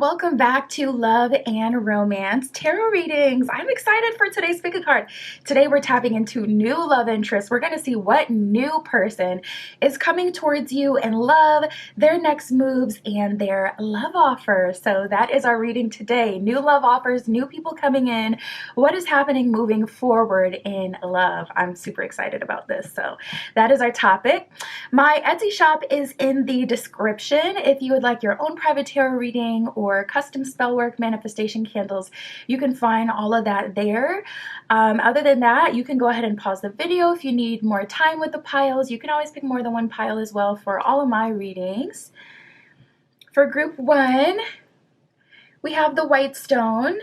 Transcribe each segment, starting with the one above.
welcome back to Love and Romance Tarot Readings. I'm excited for today's pick a card. Today we're tapping into new love interests. We're going to see what new person is coming towards you in love, their next moves, and their love offer. So that is our reading today. New love offers, new people coming in. What is happening moving forward in love? I'm super excited about this. So that is our topic. My Etsy shop is in the description. If you would like your own private tarot reading or custom spell work, manifestation candles, you can find all of that there. Other than that, you can go ahead and pause the video if you need more time with the piles. You can always pick more than one pile as well for all of my readings. For group 1, we have the White Stone,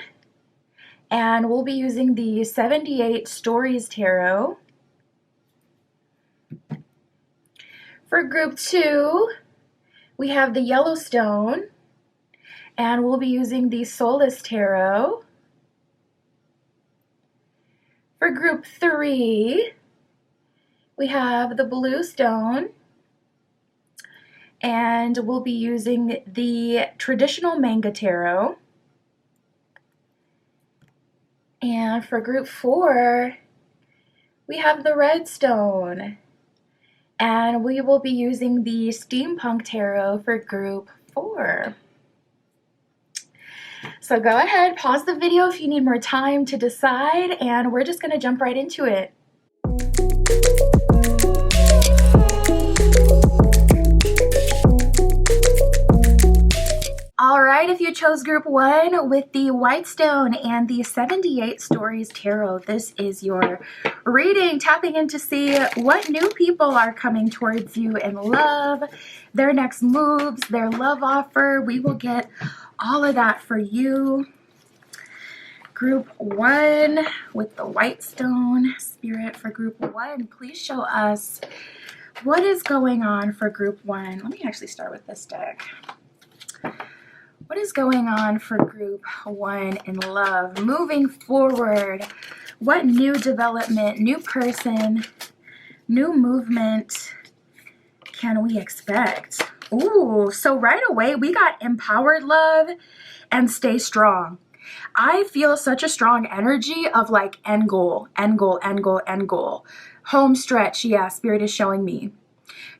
and we'll be using the 78 Stories Tarot. For group 2, we have the Yellowstone, and we'll be using the Soulless Tarot. For group 3, we have the Blue Stone, and we'll be using the Traditional Manga Tarot. And for group 4, we have the Red Stone, and we will be using the Steampunk Tarot for group 4. So go ahead, pause the video if you need more time to decide, and we're just going to jump right into it. All right, if you chose group 1 with the White Stone and the 78 Stories Tarot, this is your reading, tapping in to see what new people are coming towards you in love, their next moves, their love offer. We will get all of that for you. Group 1 with the White Stone. Spirit, for group 1, please show us what is going on for group 1. Let me actually start with this deck. What is going on for group 1 in love? Moving forward, what new development, new person, new movement can we expect? Ooh, so right away we got empowered love and stay strong. I feel such a strong energy of like end goal, end goal, end goal, end goal. Home stretch, yeah, Spirit is showing me.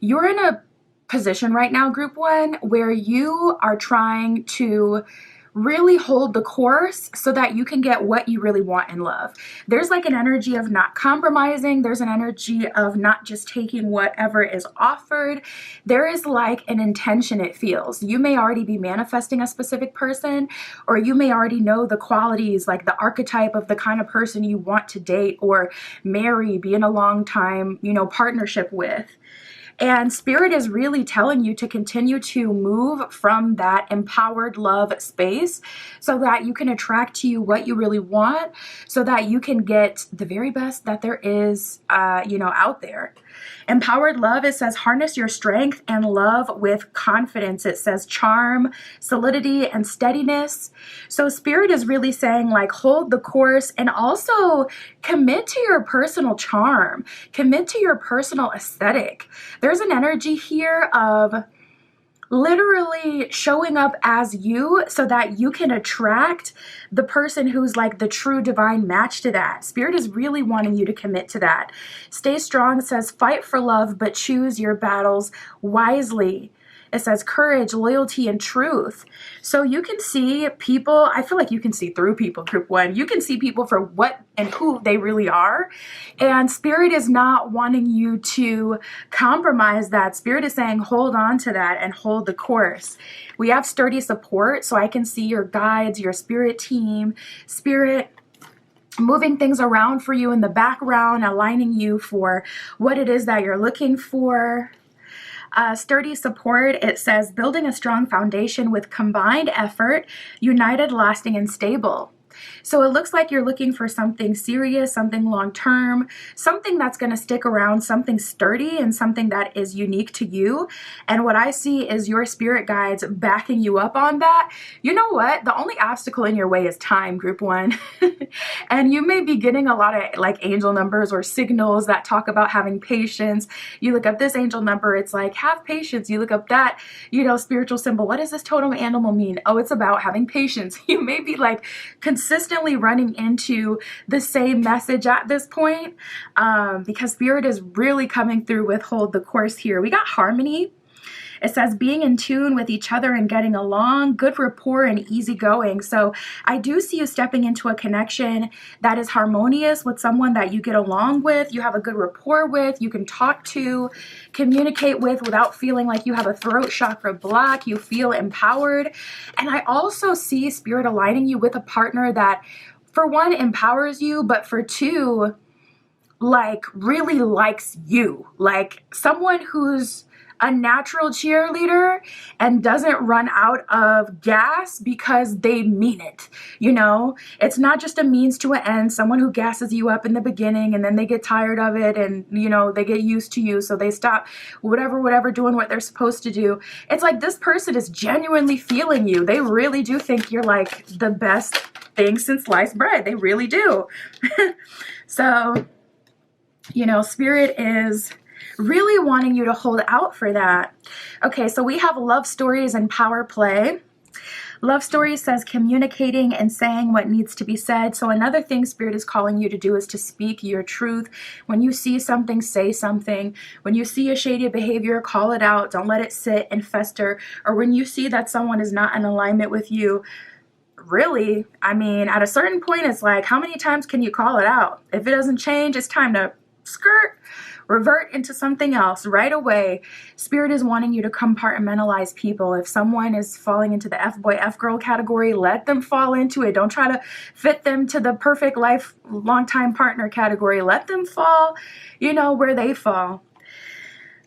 You're in a position right now, group 1, where you are trying to really hold the course so that you can get what you really want in love. There's like an energy of not compromising. There's an energy of not just taking whatever is offered. There is like an intention, it feels. You may already be manifesting a specific person, or you may already know the qualities, like the archetype of the kind of person you want to date or marry, be in a long time, partnership with. And Spirit is really telling you to continue to move from that empowered love space so that you can attract to you what you really want, so that you can get the very best that there is, out there. Empowered love, it says harness your strength and love with confidence. It says charm, solidity, and steadiness. So Spirit is really saying like hold the course and also commit to your personal charm, commit to your personal aesthetic. There's an energy here of literally showing up as you so that you can attract the person who's like the true divine match to that. Spirit is really wanting you to commit to that. Stay strong, says fight for love, but choose your battles wisely. It says courage, loyalty, and truth. So you can see people, I feel like you can see through people, group 1. You can see people for what and who they really are. And Spirit is not wanting you to compromise that. Spirit is saying hold on to that and hold the course. We have sturdy support, so I can see your guides, your spirit team, Spirit moving things around for you in the background, aligning you for what it is that you're looking for. Sturdy support, it says building a strong foundation with combined effort, united, lasting, and stable. So it looks like you're looking for something serious, something long-term, something that's going to stick around, something sturdy, and something that is unique to you. And what I see is your spirit guides backing you up on that. You know what? The only obstacle in your way is time, group one. And you may be getting a lot of like angel numbers or signals that talk about having patience. You look up this angel number, it's like, have patience. You look up that, spiritual symbol. What does this totem animal mean? Oh, it's about having patience. You may be like consistently running into the same message at this point, because spirit is really coming through with hold the course here. We got harmony. It says being in tune with each other and getting along, good rapport and easygoing. So I do see you stepping into a connection that is harmonious with someone that you get along with, you have a good rapport with, you can talk to, communicate with without feeling like you have a throat chakra block. You feel empowered. And I also see spirit aligning you with a partner that, for one, empowers you, but for two, like really likes you. Like someone who's a natural cheerleader and doesn't run out of gas because they mean it. It's not just a means to an end, someone who gasses you up in the beginning and then they get tired of it and, they get used to you. So they stop whatever doing what they're supposed to do. It's like this person is genuinely feeling you. They really do think you're like the best thing since sliced bread. They really do. So, spirit is really wanting you to hold out for that. Okay, so we have love stories and power play. Love stories says communicating and saying what needs to be said. So another thing spirit is calling you to do is to speak your truth. When you see something, say something. When you see a shady behavior, call it out. Don't let it sit and fester. Or when you see that someone is not in alignment with you, really, at a certain point, it's like, how many times can you call it out? If it doesn't change, it's time to revert into something else right away. Spirit is wanting you to compartmentalize people. If someone is falling into the F-boy, F-girl category, let them fall into it. Don't try to fit them to the perfect life, long-time partner category. Let them fall, where they fall.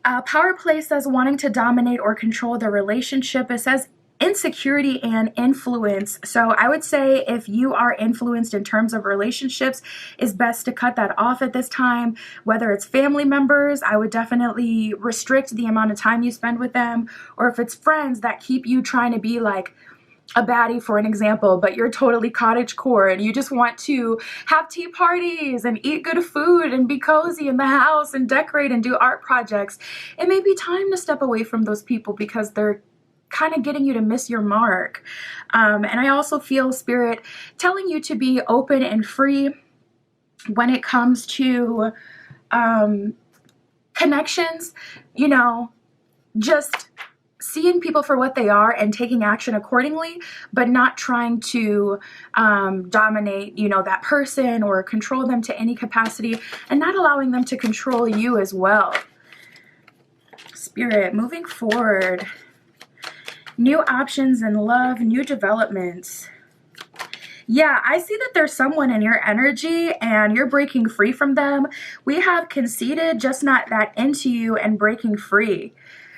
Power play says wanting to dominate or control the relationship. It says insecurity and influence. So I would say if you are influenced in terms of relationships, it's best to cut that off at this time. Whether it's family members, I would definitely restrict the amount of time you spend with them. Or if it's friends that keep you trying to be like a baddie, for an example, but you're totally cottagecore and you just want to have tea parties and eat good food and be cozy in the house and decorate and do art projects, it may be time to step away from those people because they're kind of getting you to miss your mark. And I also feel spirit telling you to be open and free when it comes to connections, just seeing people for what they are and taking action accordingly, but not trying to dominate, that person or control them to any capacity, and not allowing them to control you as well. Spirit, moving forward. New options in love, new developments. Yeah, I see that there's someone in your energy and you're breaking free from them. We have conceited, just not that into you, and breaking free.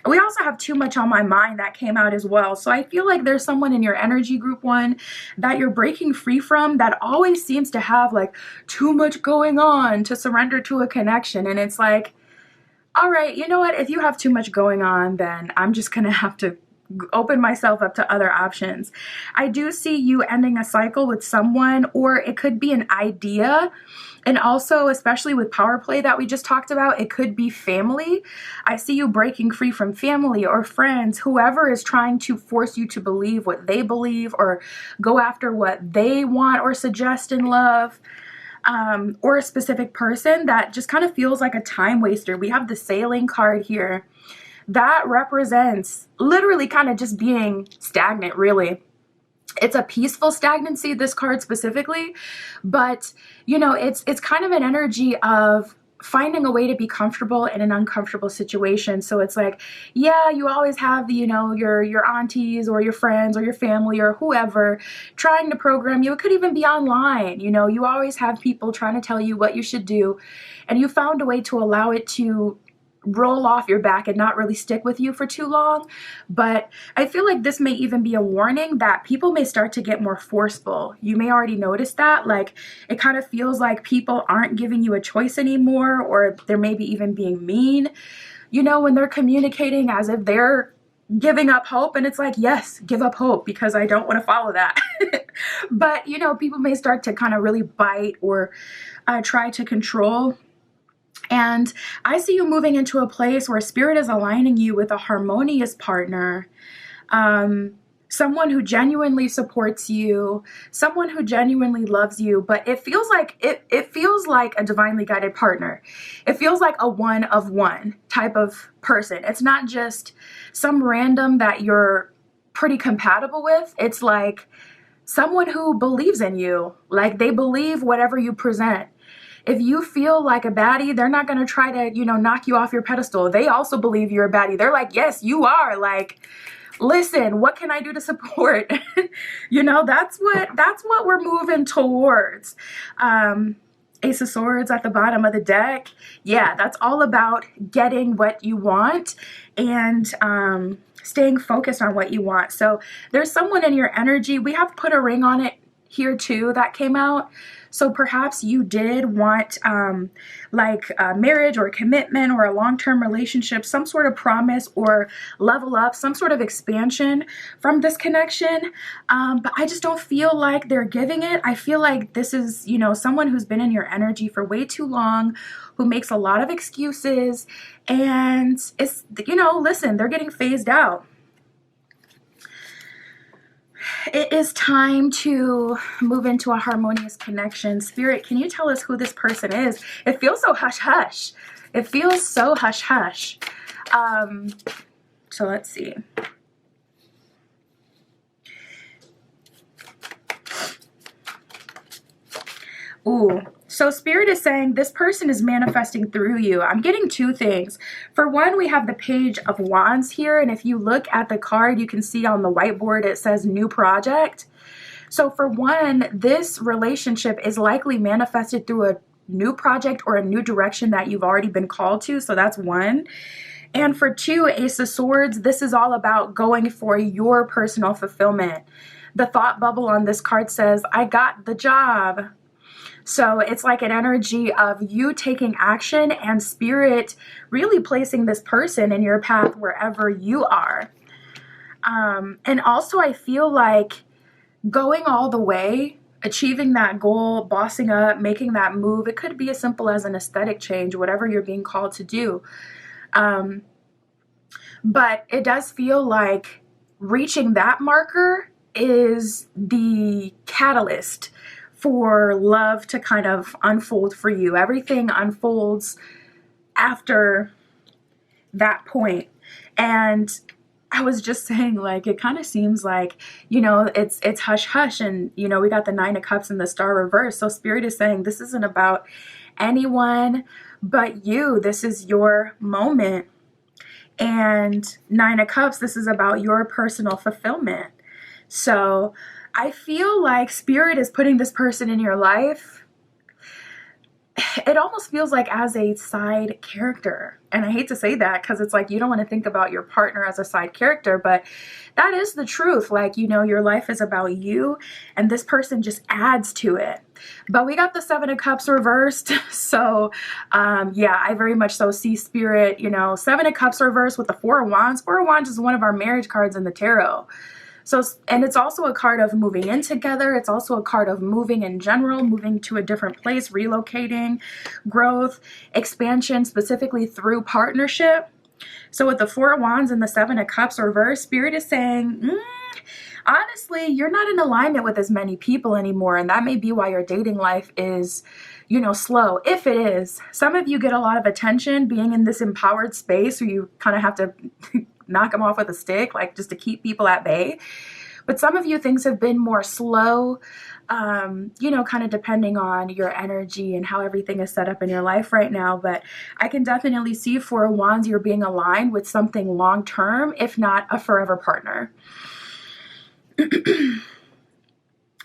We also have too much on my mind that came out as well. So I feel like there's someone in your energy, group one, that you're breaking free from that always seems to have like too much going on to surrender to a connection. And it's like, all right, you know what? If you have too much going on, then I'm just going to have to open myself up to other options. I do see you ending a cycle with someone, or it could be an idea. And also, especially with power play that we just talked about, it could be family. I see you breaking free from family or friends, whoever is trying to force you to believe what they believe or go after what they want or suggest in love. Or a specific person that just kind of feels like a time waster. We have the sailing card here. That represents literally kind of just being stagnant, really. It's a peaceful stagnancy, this card specifically, but it's kind of an energy of finding a way to be comfortable in an uncomfortable situation. So it's like, yeah, you always have, your aunties or your friends or your family or whoever trying to program you. It could even be online. You always have people trying to tell you what you should do, and you found a way to allow it to roll off your back and not really stick with you for too long. But I feel like this may even be a warning that people may start to get more forceful. You may already notice that, like, it kind of feels like people aren't giving you a choice anymore, or they're maybe even being mean, you know, when they're communicating as if they're giving up hope. And it's like, yes, give up hope, because I don't want to follow that. But, you know, people may start to kind of really bite or try to control. And I see you moving into a place where Spirit is aligning you with a harmonious partner, someone who genuinely supports you, someone who genuinely loves you. But it feels like it feels like a divinely guided partner. It feels like a one of one type of person. It's not just some random that you're pretty compatible with. It's like someone who believes in you, like they believe whatever you present. If you feel like a baddie, they're not going to try to, you know, knock you off your pedestal. They also believe you're a baddie. They're like, yes, you are. Like, listen, what can I do to support? You know, that's what we're moving towards. Ace of Swords at the bottom of the deck. Yeah, that's all about getting what you want and staying focused on what you want. So there's someone in your energy. We have Put a Ring on It here too that came out. So perhaps you did want like a marriage or a commitment or a long-term relationship, some sort of promise or level up, some sort of expansion from this connection. But I just don't feel like they're giving it. I feel like this is, you know, someone who's been in your energy for way too long, who makes a lot of excuses, and it's, you know, listen, they're getting phased out. It is time to move into a harmonious connection. Spirit, can you tell us who this person is? It feels so hush-hush. It feels so hush-hush. So let's see. Ooh. So Spirit is saying this person is manifesting through you. I'm getting two things. For one, we have the Page of Wands here. And if you look at the card, you can see on the whiteboard, it says new project. So for one, this relationship is likely manifested through a new project or a new direction that you've already been called to. So that's one. And for two, Ace of Swords, this is all about going for your personal fulfillment. The thought bubble on this card says, I got the job. So it's like an energy of you taking action and Spirit really placing this person in your path wherever you are. And also I feel like going all the way, achieving that goal, bossing up, making that move. It could be as simple as an aesthetic change, whatever you're being called to do. But it does feel like reaching that marker is the catalyst for love to kind of unfold for you. Everything unfolds after that point. And I was just saying, like, it kind of seems like, you know, it's hush hush, and, you know, we got the Nine of Cups and the Star reverse. So Spirit is saying this isn't about anyone but you. This is your moment. And Nine of Cups, this is about your personal fulfillment. So I feel like Spirit is putting this person in your life. It almost feels like as a side character. And I hate to say that because it's like you don't want to think about your partner as a side character, but that is the truth. Like, you know, your life is about you and this person just adds to it. But we got the Seven of Cups reversed. So yeah, I very much so see Spirit, you know, Seven of Cups reversed with the Four of Wands. Four of Wands is one of our marriage cards in the tarot. So, and it's also a card of moving in together. It's also a card of moving in general, moving to a different place, relocating, growth, expansion, specifically through partnership. So with the Four of Wands and the Seven of Cups reversed, Spirit is saying, honestly, you're not in alignment with as many people anymore. And that may be why your dating life is, you know, slow. If it is, some of you get a lot of attention being in this empowered space where you kind of have to knock them off with a stick, like just to keep people at bay. But some of you, things have been more slow, you know, kind of depending on your energy and how everything is set up in your life right now. But I can definitely see Four of Wands, you're being aligned with something long-term, if not a forever partner. And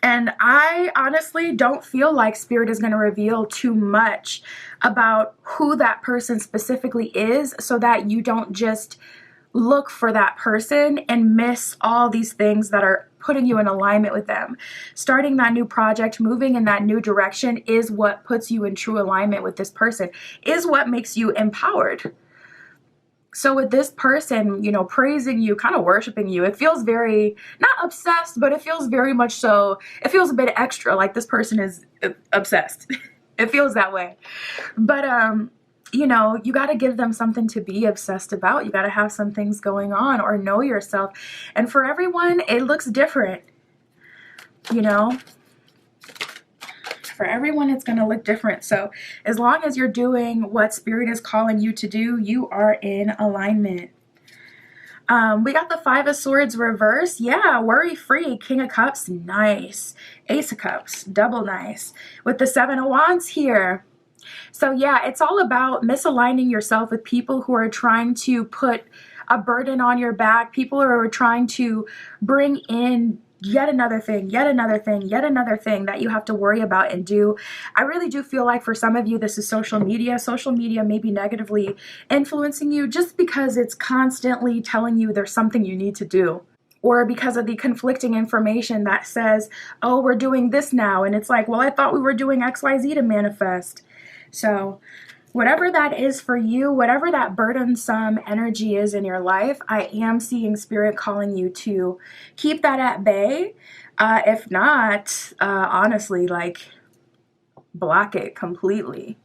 And I honestly don't feel like Spirit is going to reveal too much about who that person specifically is, so that you don't just look for that person and miss all these things that are putting you in alignment with them. Starting that new project, moving in that new direction is what puts you in true alignment with this person, is what makes you empowered. So with this person, you know, praising you, kind of worshiping you, it feels very, not obsessed, but it feels very much so, it feels a bit extra, like this person is obsessed. It feels that way. But, you know, you got to give them something to be obsessed about. You got to have some things going on, or know yourself. And for everyone, it looks different, you know. For everyone, it's going to look different. So as long as you're doing what Spirit is calling you to do, you are in alignment. We got the Five of Swords reverse. Yeah, worry-free. King of Cups, nice. Ace of Cups, double nice. With the Seven of Wands here. So yeah, it's all about misaligning yourself with people who are trying to put a burden on your back. People who are trying to bring in yet another thing, yet another thing, yet another thing that you have to worry about and do. I really do feel like for some of you, this is social media. Social media may be negatively influencing you just because it's constantly telling you there's something you need to do. Or because of the conflicting information that says, oh, we're doing this now. And it's like, well, I thought we were doing XYZ to manifest. So whatever that is for you, whatever that burdensome energy is in your life, I am seeing Spirit calling you to keep that at bay. If not, honestly, like, block it completely.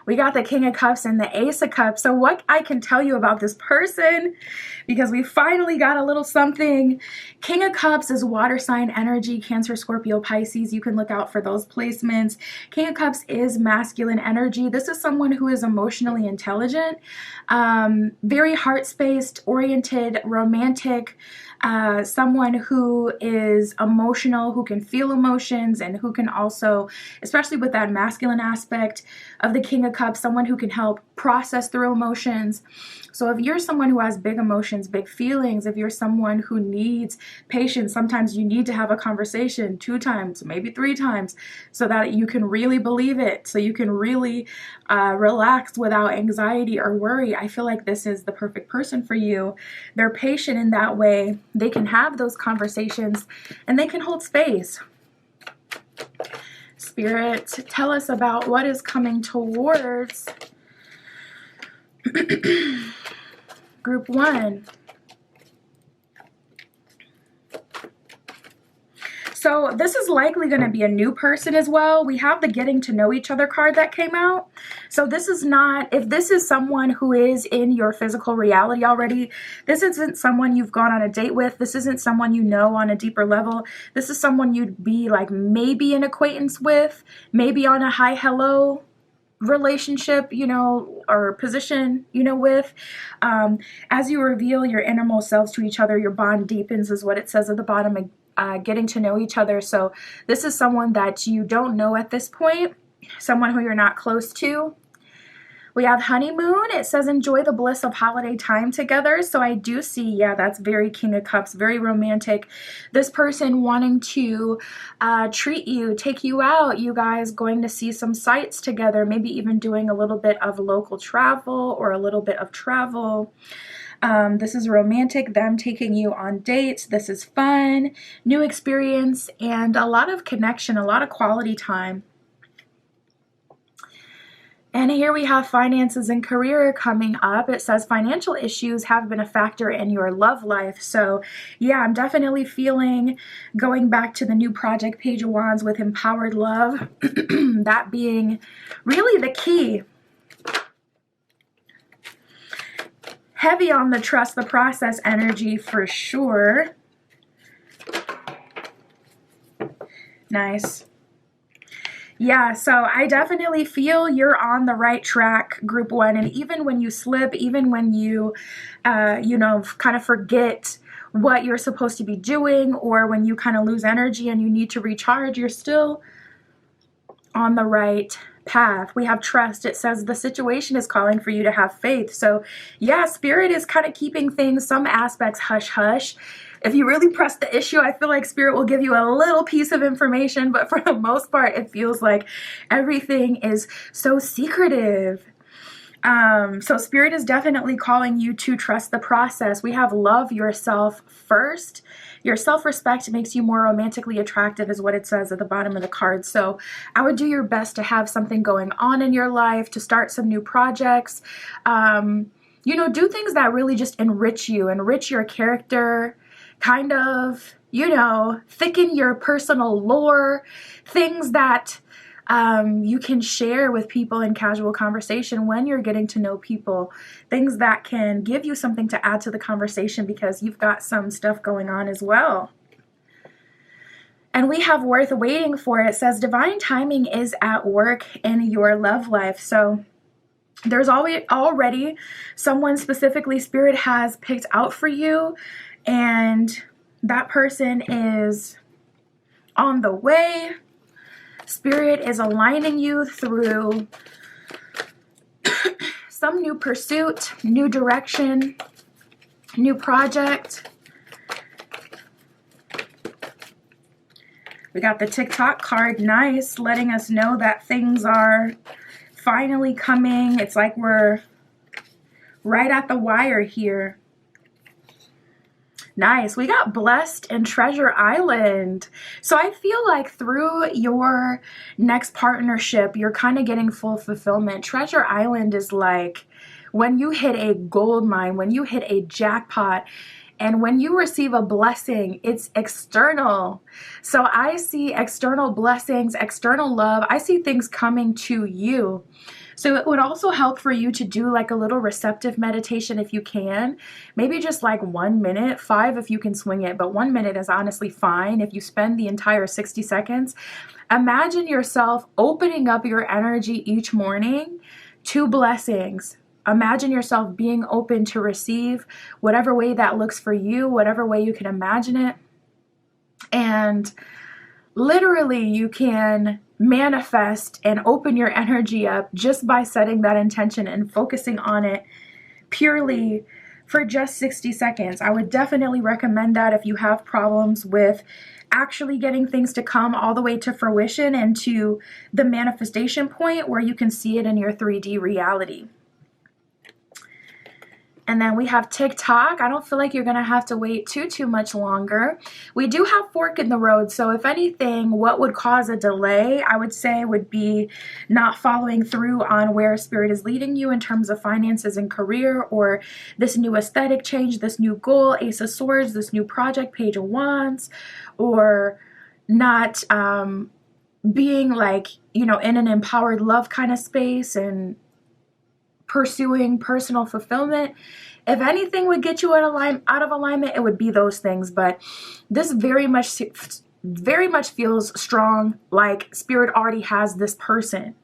We got the King of Cups and the Ace of Cups. So what I can tell you about this person, because we finally got a little something. King of Cups is water sign energy, Cancer, Scorpio, Pisces. You can look out for those placements. King of Cups is masculine energy. This is someone who is emotionally intelligent, very heart-spaced, oriented, romantic, someone who is emotional, who can feel emotions, and who can also, especially with that masculine aspect of the King of Cups, someone who can help process through emotions. So if you're someone who has big emotions, big feelings, if you're someone who needs patience, sometimes you need to have a conversation 2 times, maybe 3 times, so that you can really believe it, so you can really relax without anxiety or worry. I feel like this is the perfect person for you. They're patient in that way. They can have those conversations and they can hold space. Spirit, tell us about what is coming towards Group 1. So this is likely going to be a new person as well. We have the getting to know each other card that came out. So this is not, if this is someone who is in your physical reality already, this isn't someone you've gone on a date with. This isn't someone you know on a deeper level. This is someone you'd be like maybe an acquaintance with, maybe on a hi hello relationship, you know, or position, you know, with. As you reveal your innermost selves to each other, your bond deepens is what it says at the bottom, getting to know each other. So this is someone that you don't know at this point, someone who you're not close to. We have honeymoon. It says enjoy the bliss of holiday time together. So I do see, yeah, that's very King of Cups, very romantic. This person wanting to treat you, take you out, you guys going to see some sights together, maybe even doing a little bit of local travel or a little bit of travel. This is romantic, them taking you on dates. This is fun, new experience, and a lot of connection, a lot of quality time. And here we have finances and career coming up. It says financial issues have been a factor in your love life. So yeah, I'm definitely feeling going back to the new project Page of Wands with empowered love, that being really the key. Heavy on the trust the process energy for sure. Nice. Yeah, so I definitely feel you're on the right track, Group 1. And even when you slip, even when you, you know, kind of forget what you're supposed to be doing, or when you kind of lose energy and you need to recharge, you're still on the right path. We have trust. It says the situation is calling for you to have faith. So yeah, Spirit is kind of keeping things, some aspects hush hush. If you really press the issue, I feel like Spirit will give you a little piece of information, but for the most part, it feels like everything is so secretive. So Spirit is definitely calling you to trust the process. We have love yourself first. Your self-respect makes you more romantically attractive is what it says at the bottom of the card. So I would do your best to have something going on in your life, to start some new projects. You know, do things that really just enrich you, enrich your character, kind of, you know, thicken your personal lore, things that you can share with people in casual conversation when you're getting to know people, things that can give you something to add to the conversation because you've got some stuff going on as well. And we have worth waiting for. It says divine timing is at work in your love life. So there's already someone specifically Spirit has picked out for you, and that person is on the way. Spirit is aligning you through some new pursuit, new direction, new project. We got the TikTok card, nice, letting us know that things are finally coming. It's like we're right at the wire here. Nice. We got Blessed and Treasure Island. So I feel like through your next partnership, you're kind of getting full fulfillment. Treasure Island is like when you hit a gold mine, when you hit a jackpot, and when you receive a blessing, it's external. So I see external blessings, external love. I see things coming to you. So it would also help for you to do like a little receptive meditation if you can. Maybe just like 1 minute, 5 if you can swing it, but 1 minute is honestly fine if you spend the entire 60 seconds. Imagine yourself opening up your energy each morning to blessings. Imagine yourself being open to receive whatever way that looks for you, whatever way you can imagine it. And literally you can manifest and open your energy up just by setting that intention and focusing on it purely for just 60 seconds. I would definitely recommend that if you have problems with actually getting things to come all the way to fruition and to the manifestation point where you can see it in your 3D reality. And then we have TikTok. I don't feel like you're going to have to wait too much longer. We do have fork in the road. So if anything, what would cause a delay, I would say would be not following through on where Spirit is leading you in terms of finances and career, or this new aesthetic change, this new goal, Ace of Swords, this new project, Page of Wands, or not being like, you know, in an empowered love kind of space and pursuing personal fulfillment. If anything would get you out of alignment, it would be those things. But this very much feels strong, like Spirit already has this person.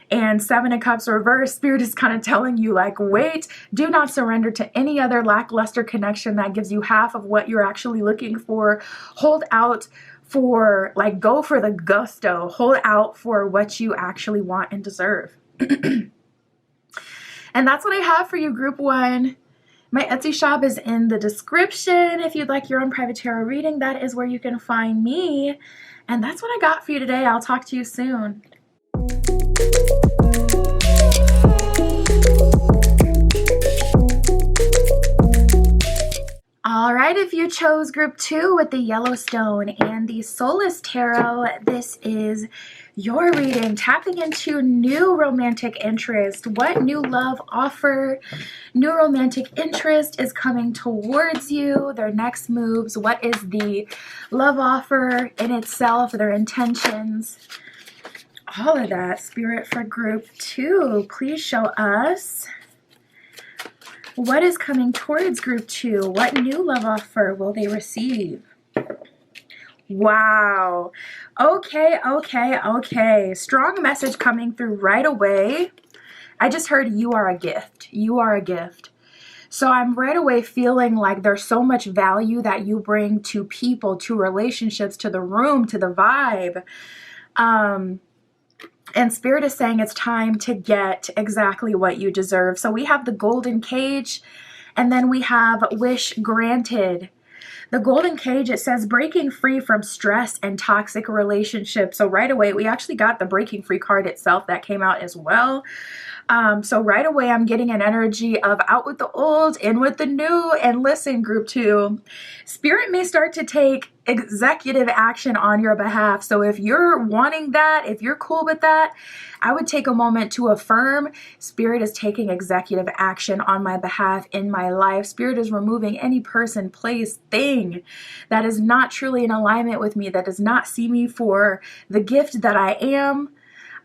And 7 of Cups reverse, Spirit is kind of telling you like, wait, do not surrender to any other lackluster connection that gives you half of what you're actually looking for. Hold out for, like, go for the gusto. Hold out for what you actually want and deserve. And that's what I have for you, Group 1. My Etsy shop is in the description. If you'd like your own private tarot reading, that is where you can find me. And that's what I got for you today. I'll talk to you soon. All right, if you chose Group 2 with the Yellowstone and the Solace Tarot, this is your reading, tapping into new romantic interest. What new love offer, new romantic interest is coming towards you, their next moves, what is the love offer in itself, their intentions, all of that. Spirit for Group 2, please show us what is coming towards Group 2. What new love offer will they receive? Wow. Okay. Strong message coming through right away. I just heard you are a gift. You are a gift. So I'm right away feeling like there's so much value that you bring to people, to relationships, to the room, to the vibe. And Spirit is saying it's time to get exactly what you deserve. So we have the Golden Cage, and then we have Wish Granted. The golden cage, it says breaking free from stress and toxic relationships. So right away, we actually got the breaking free card itself that came out as well. So right away, I'm getting an energy of out with the old, in with the new. And listen, group 2, Spirit may start to take executive action on your behalf. So if you're wanting that, if you're cool with that, I would take a moment to affirm Spirit is taking executive action on my behalf in my life. Spirit is removing any person, place, thing that is not truly in alignment with me, that does not see me for the gift that I am.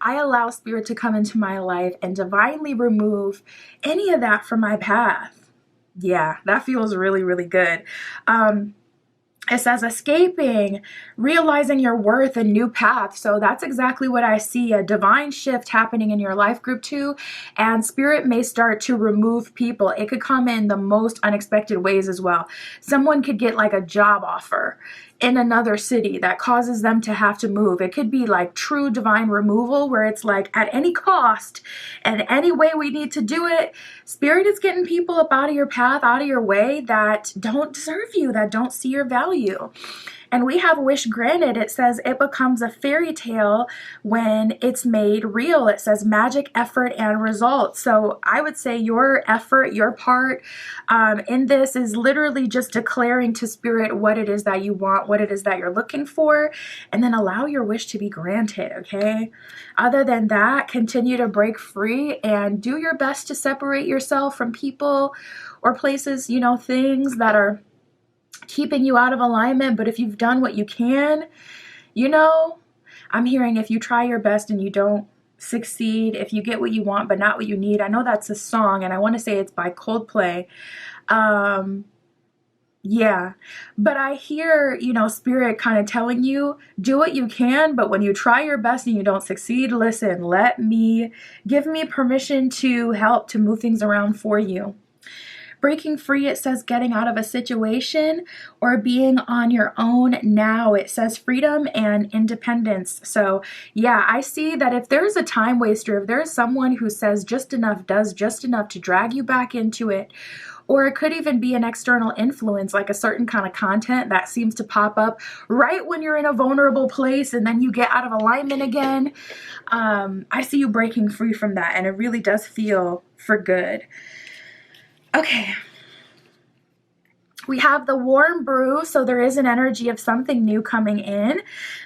I allow Spirit to come into my life and divinely remove any of that from my path. Yeah, that feels really, really good. It says escaping, realizing your worth, and new path. So that's exactly what I see, a divine shift happening in your life, group 2. And Spirit may start to remove people. It could come in the most unexpected ways as well. Someone could get like a job offer in another city that causes them to have to move. It could be like true divine removal where it's like at any cost and any way we need to do it. Spirit is getting people up out of your path, out of your way that don't deserve you, that don't see your value. And we have wish granted. It says it becomes a fairy tale when it's made real. It says magic, effort, and results. So I would say your effort, your part in this is literally just declaring to Spirit what it is that you want, what it is that you're looking for, and then allow your wish to be granted, okay? Other than that, continue to break free and do your best to separate yourself from people or places, things that are keeping you out of alignment. But if you've done what you can, I'm hearing if you try your best and you don't succeed, if you get what you want but not what you need. I know that's a song, and I want to say it's by Coldplay. Yeah, but I hear, Spirit kind of telling you, do what you can, but when you try your best and you don't succeed, listen, give me permission to help to move things around for you. Breaking free, it says getting out of a situation or being on your own now. It says freedom and independence. So yeah, I see that if there's a time waster, if there's someone who says just enough, does just enough to drag you back into it, or it could even be an external influence, like a certain kind of content that seems to pop up right when you're in a vulnerable place and then you get out of alignment again. I see you breaking free from that, and it really does feel for good. Okay, we have the warm brew, so there is an energy of something new coming in.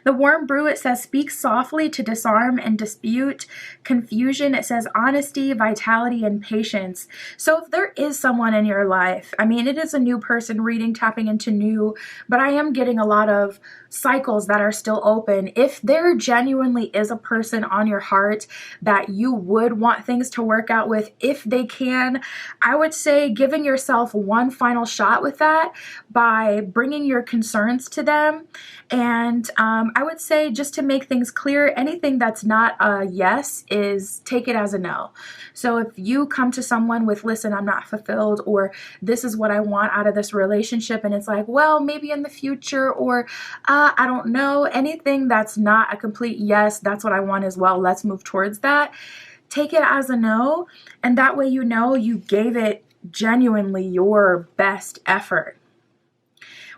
The warm brew, it says speak softly to disarm and dispute confusion. It says honesty, vitality, and patience. So if there is someone in your life, it is a new person reading, tapping into new, but I am getting a lot of cycles that are still open. If there genuinely is a person on your heart that you would want things to work out with, if they can, I would say giving yourself one final shot with that by bringing your concerns to them. And I would say, just to make things clear, anything that's not a yes is take it as a no. So if you come to someone with, listen, I'm not fulfilled, or this is what I want out of this relationship, and it's like, well, maybe in the future, or I don't know, anything that's not a complete yes, that's what I want as well, let's move towards that. Take it as a no, and that way you gave it genuinely your best effort.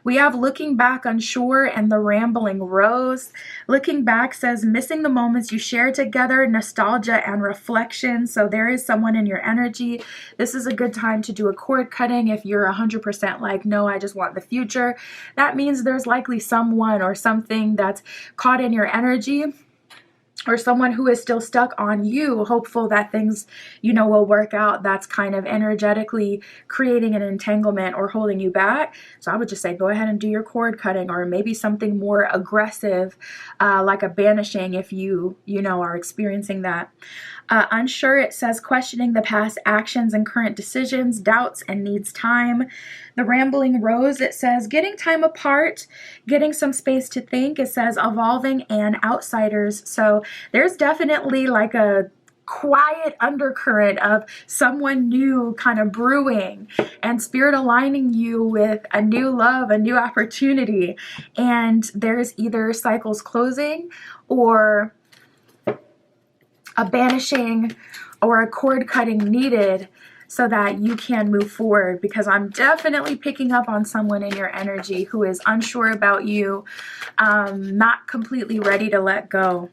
We have looking back unsure and the rambling rose. Looking back says missing the moments you shared together, nostalgia and reflection. So there is someone in your energy. This is a good time to do a cord cutting. If you're 100% like, no, I just want the future, that means there's likely someone or something that's caught in your energy, or someone who is still stuck on you, hopeful that things, will work out. That's kind of energetically creating an entanglement or holding you back. So I would just say, go ahead and do your cord cutting, or maybe something more aggressive, like a banishing if you are experiencing that. Unsure, it says questioning the past actions and current decisions, doubts, and needs time. The rambling rose, it says getting time apart, getting some space to think. It says evolving and outsiders. So there's definitely like a quiet undercurrent of someone new kind of brewing, and Spirit aligning you with a new love, a new opportunity. And there's either cycles closing, or a banishing, or a cord cutting needed so that you can move forward, because I'm definitely picking up on someone in your energy who is unsure about you, not completely ready to let go.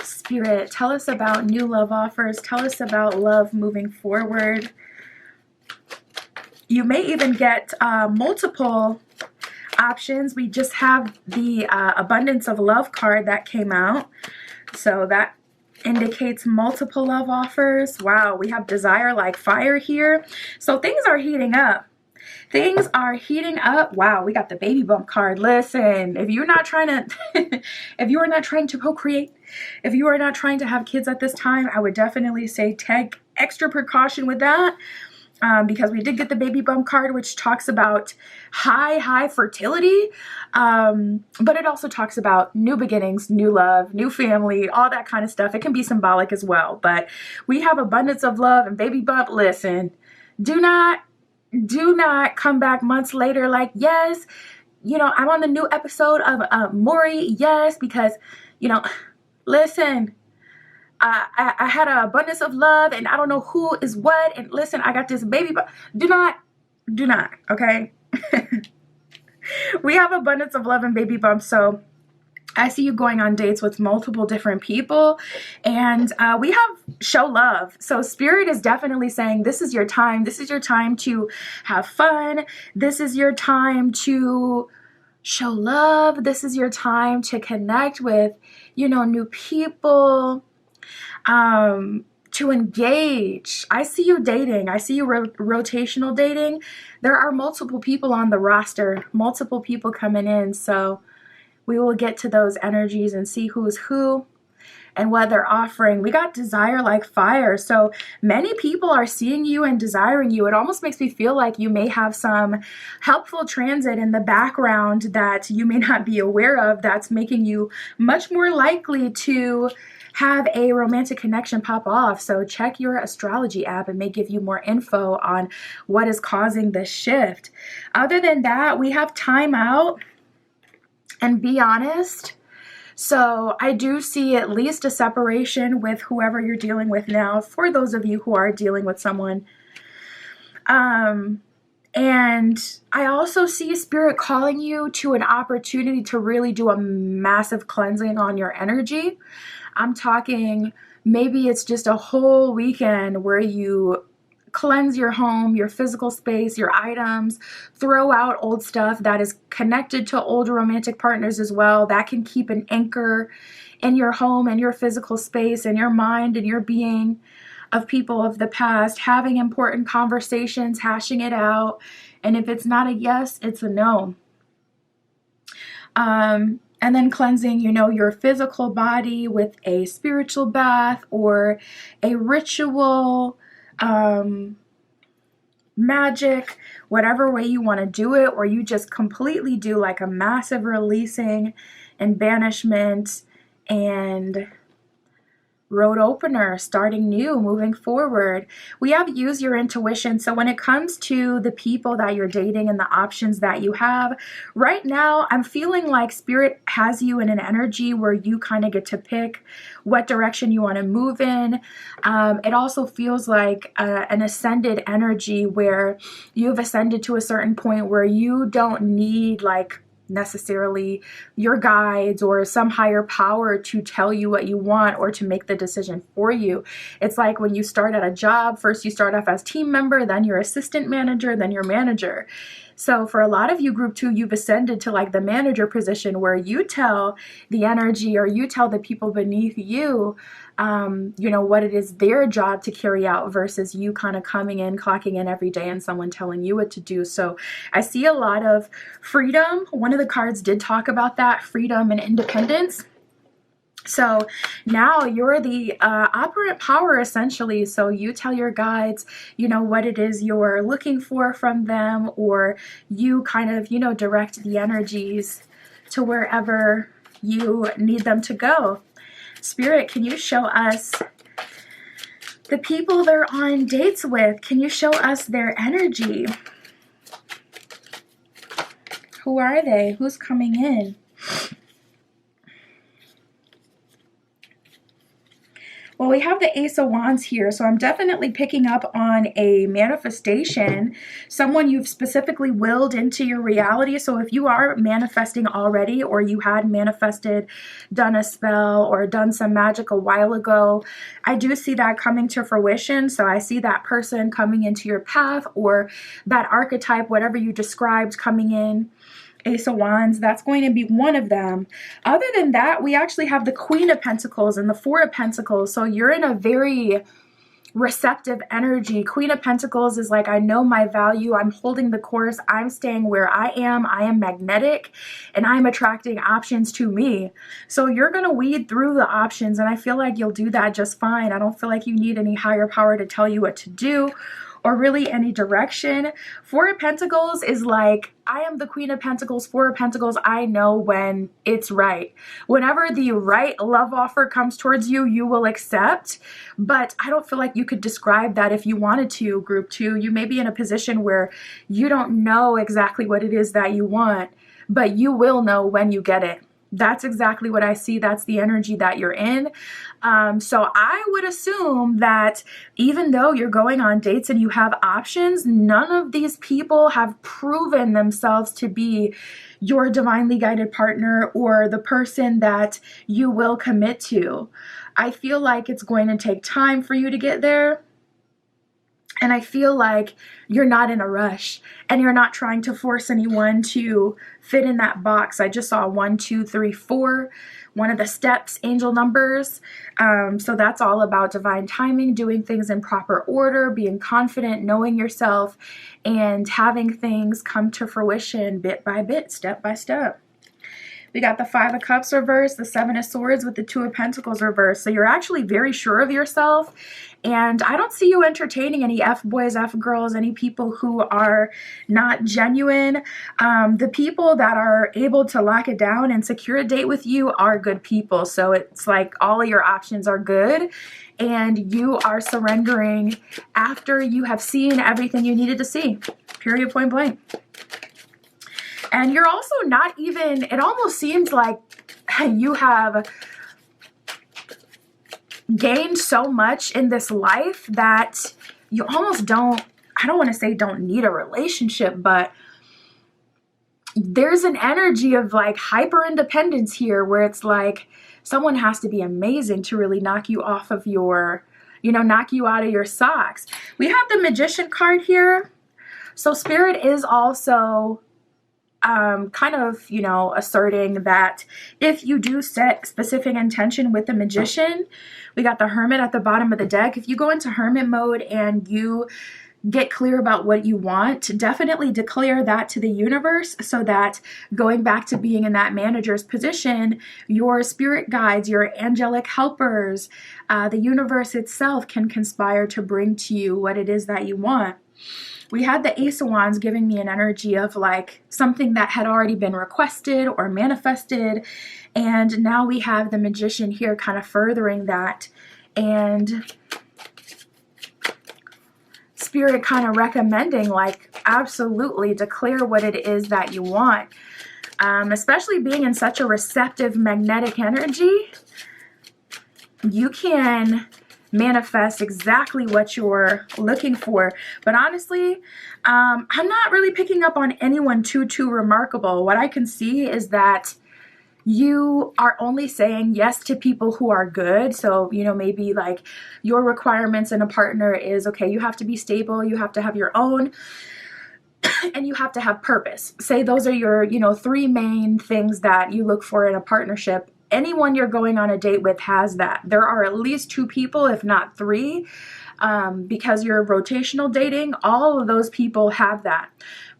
Spirit, tell us about new love offers. Tell us about love moving forward. You may even get multiple options. We just have the abundance of love card that came out. So that indicates multiple love offers. Wow, we have desire like fire here. So things are heating up. Things are heating up. Wow, we got the baby bump card. Listen, if you're not trying to, if you are not trying to procreate, if you are not trying to have kids at this time, I would definitely say take extra precaution with that. Because we did get the baby bump card, which talks about high fertility. But it also talks about new beginnings, new love, new family, all that kind of stuff. It can be symbolic as well. But we have abundance of love and baby bump. Listen, do not come back months later like, yes, you know, I'm on the new episode of Maury. Yes, because, you know, listen, I had an abundance of love and I don't know who is what. And listen, I got this baby, but do not, okay? We have abundance of love and baby bumps. So I see you going on dates with multiple different people, and we have show love. So Spirit is definitely saying this is your time. This is your time to have fun. This is your time to show love. This is your time to connect with, you know, new people, to engage. I see you dating. I see you rotational dating. There are multiple people on the roster, multiple people coming in. So we will get to those energies and see who's who and what they're offering. We got desire like fire. So many people are seeing you and desiring you. It almost makes me feel like you may have some helpful transit in the background that you may not be aware of, that's making you much more likely to have a romantic connection pop off. So check your astrology app. It may give you more info on what is causing this shift. Other than that, we have time out and be honest. So I do see at least a separation with whoever you're dealing with now, for those of you who are dealing with someone. And I also see Spirit calling you to an opportunity to really do a massive cleansing on your energy. I'm talking maybe it's just a whole weekend where you cleanse your home, your physical space, your items, throw out old stuff that is connected to old romantic partners as well. That can keep an anchor in your home and your physical space and your mind and your being of people of the past, having important conversations, hashing it out. And if it's not a yes, it's a no. And then cleansing, you know, your physical body with a spiritual bath or a ritual, magic, whatever way you want to do it, or you just completely do like a massive releasing and banishment and road opener, starting new, moving forward. We have use your intuition. So when it comes to the people that you're dating and the options that you have right now, I'm feeling like Spirit has you in an energy where you kind of get to pick what direction you want to move in. It also feels like an ascended energy where you've ascended to a certain point where you don't need like necessarily your guides or some higher power to tell you what you want or to make the decision for you. It's like when you start at a job, first you start off as team member, then you're assistant manager, then you're manager. So for a lot of you, group 2, you've ascended to like the manager position where you tell the energy or you tell the people beneath you, you know, what it is their job to carry out versus you kind of coming in, clocking in every day and someone telling you what to do. So I see a lot of freedom. One of the cards did talk about that, freedom and independence. So now you're the operant power essentially. So you tell your guides, you know, what it is you're looking for from them, or you kind of, you know, direct the energies to wherever you need them to go. Spirit, can you show us the people they're on dates with? Can you show us their energy? Who are they? Who's coming in? Well, Well, we have the Ace of Wands here, so I'm definitely picking up on a manifestation, someone you've specifically willed into your reality. So if you are manifesting already, or you had manifested, done a spell, or done some magic a while ago, I do see that coming to fruition. So I see that person coming into your path, or that archetype, whatever you described, coming in. Ace of Wands, that's going to be one of them. Other than that, we actually have the Queen of Pentacles and the Four of Pentacles. So you're in a very receptive energy. Queen of Pentacles is like, I know my value. I'm holding the course. I'm staying where I am. I am magnetic, and I'm attracting options to me. So you're going to weed through the options, and I feel like you'll do that just fine. I don't feel like you need any higher power to tell you what to do, or really any direction. Four of Pentacles is like, I am the Queen of Pentacles. Four of Pentacles, I know when it's right. Whenever the right love offer comes towards you, you will accept. But I don't feel like you could describe that if you wanted to, group 2. You may be in a position where you don't know exactly what it is that you want, but you will know when you get it. That's exactly what I see. That's the energy that you're in. So I would assume that even though you're going on dates and you have options, none of these people have proven themselves to be your divinely guided partner or the person that you will commit to. I feel like it's going to take time for you to get there. And I feel like you're not in a rush, and you're not trying to force anyone to fit in that box. I just saw 1, 2, 3, 4, one of the steps, angel numbers. So that's all about divine timing, doing things in proper order, being confident, knowing yourself, and having things come to fruition bit by bit, step by step. We got the Five of Cups reversed, the Seven of Swords with the Two of Pentacles reversed. So you're actually very sure of yourself. And I don't see you entertaining any F-boys, F-girls, any people who are not genuine. The people that are able to lock it down and secure a date with you are good people. So it's like all of your options are good. And you are surrendering after you have seen everything you needed to see. Period, point blank. And you're also not even, it almost seems like you have gained so much in this life that you almost don't, I don't want to say don't need a relationship, but there's an energy of like hyper independence here where it's like someone has to be amazing to really knock you off of your, knock you out of your socks. We have the Magician card here. So Spirit is also kind of, asserting that if you do set specific intention with the Magician, we got the Hermit at the bottom of the deck. If you go into Hermit mode and you get clear about what you want, definitely declare that to the universe so that going back to being in that manager's position, your spirit guides, your angelic helpers, the universe itself can conspire to bring to you what it is that you want. We had the Ace of Wands giving me an energy of like something that had already been requested or manifested. And now we have the Magician here kind of furthering that. And Spirit kind of recommending like absolutely declare what it is that you want. Especially being in such a receptive magnetic energy, you can manifest exactly what you're looking for. But honestly, I'm not really picking up on anyone too remarkable. What I can see is that you are only saying yes to people who are good. So, maybe like your requirements in a partner is, okay, you have to be stable, you have to have your own, and you have to have purpose. Say those are your, 3 main things that you look for in a partnership. Anyone you're going on a date with has that. There are at least 2 people, if not 3, because you're rotational dating. All of those people have that.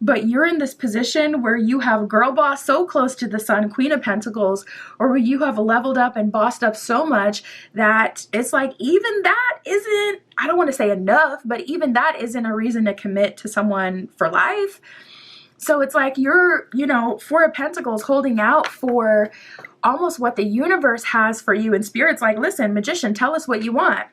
But you're in this position where you have girl boss so close to the sun, Queen of Pentacles, or where you have leveled up and bossed up so much that it's like even that isn't, I don't want to say enough, but even that isn't a reason to commit to someone for life. So it's like you're, Four of Pentacles holding out for almost what the universe has for you. And Spirit's like, listen, Magician, tell us what you want.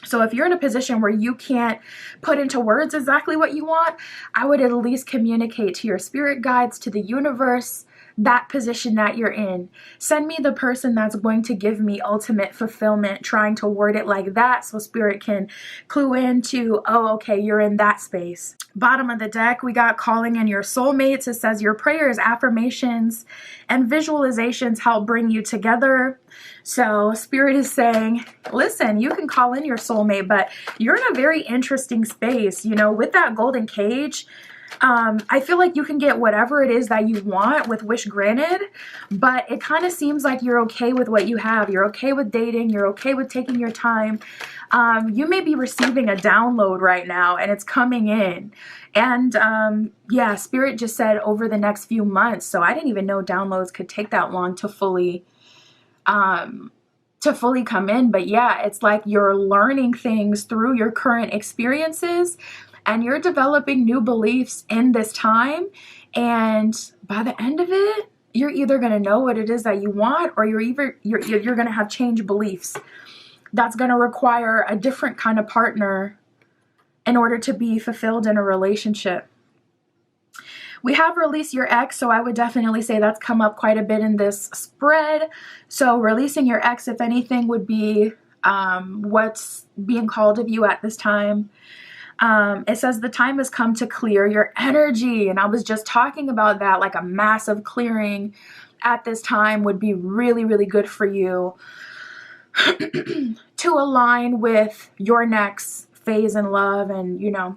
So if you're in a position where you can't put into words exactly what you want, I would at least communicate to your spirit guides, to the universe, that position that you're in. Send me the person that's going to give me ultimate fulfillment, trying to word it like that so Spirit can clue into, oh, okay, you're in that space. Bottom of the deck, we got calling in your soulmates. It says your prayers, affirmations, and visualizations help bring you together. So Spirit is saying, listen, you can call in your soulmate, but you're in a very interesting space. You know, with that golden cage, I feel like you can get whatever it is that you want with wish granted, but it kind of seems like you're okay with what you have. You're okay with dating. You're okay with taking your time. You may be receiving a download right now and it's coming in. And yeah, Spirit just said over the next few months. So I didn't even know downloads could take that long to fully come in. But yeah, it's like you're learning things through your current experiences. And you're developing new beliefs in this time. And by the end of it, you're either going to know what it is that you want, or you're going to have changed beliefs. That's going to require a different kind of partner in order to be fulfilled in a relationship. We have release your ex, so I would definitely say that's come up quite a bit in this spread. So releasing your ex, if anything, would be what's being called of you at this time. It says the time has come to clear your energy. And I was just talking about that, like a massive clearing at this time would be really, really good for you to align with your next phase in love and, you know,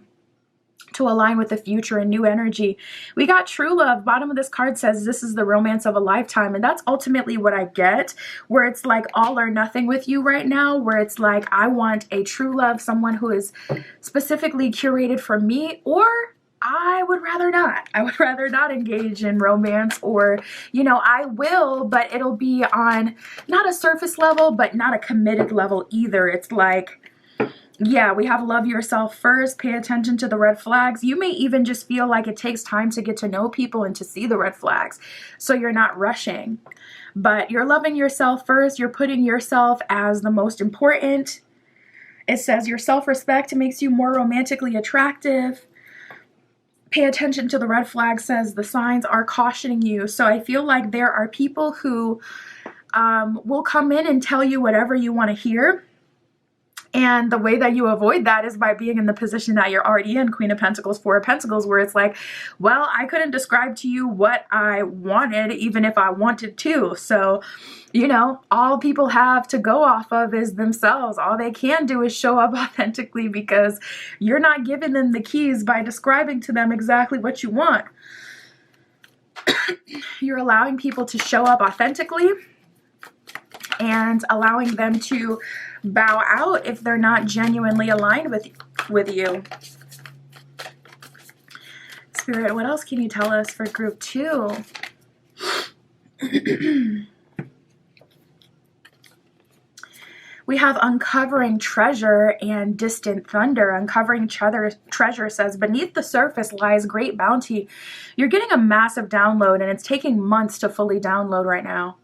to align with the future and new energy. We got true love. Bottom of this card says this is the romance of a lifetime. And that's ultimately what I get, where it's like all or nothing with you right now, where it's like, I want a true love, someone who is specifically curated for me, or I would rather not. I would rather not engage in romance, or, you know, I will, but it'll be on not a surface level, but not a committed level either. It's like, yeah, we have love yourself first, pay attention to the red flags. You may even just feel like it takes time to get to know people and to see the red flags. So you're not rushing, but you're loving yourself first. You're putting yourself as the most important. It says your self-respect makes you more romantically attractive. Pay attention to the red flag, says the signs are cautioning you. So I feel like there are people who will come in and tell you whatever you want to hear. And the way that you avoid that is by being in the position that you're already in, Queen of Pentacles, Four of Pentacles, where it's like, well, I couldn't describe to you what I wanted, even if I wanted to. So, you know, all people have to go off of is themselves. All they can do is show up authentically, because you're not giving them the keys by describing to them exactly what you want. You're allowing people to show up authentically and allowing them to bow out if they're not genuinely aligned with you. Spirit, what else can you tell us for group 2? We have uncovering treasure and distant thunder. Uncovering treasure says, beneath the surface lies great bounty. You're getting a massive download, and it's taking months to fully download right now.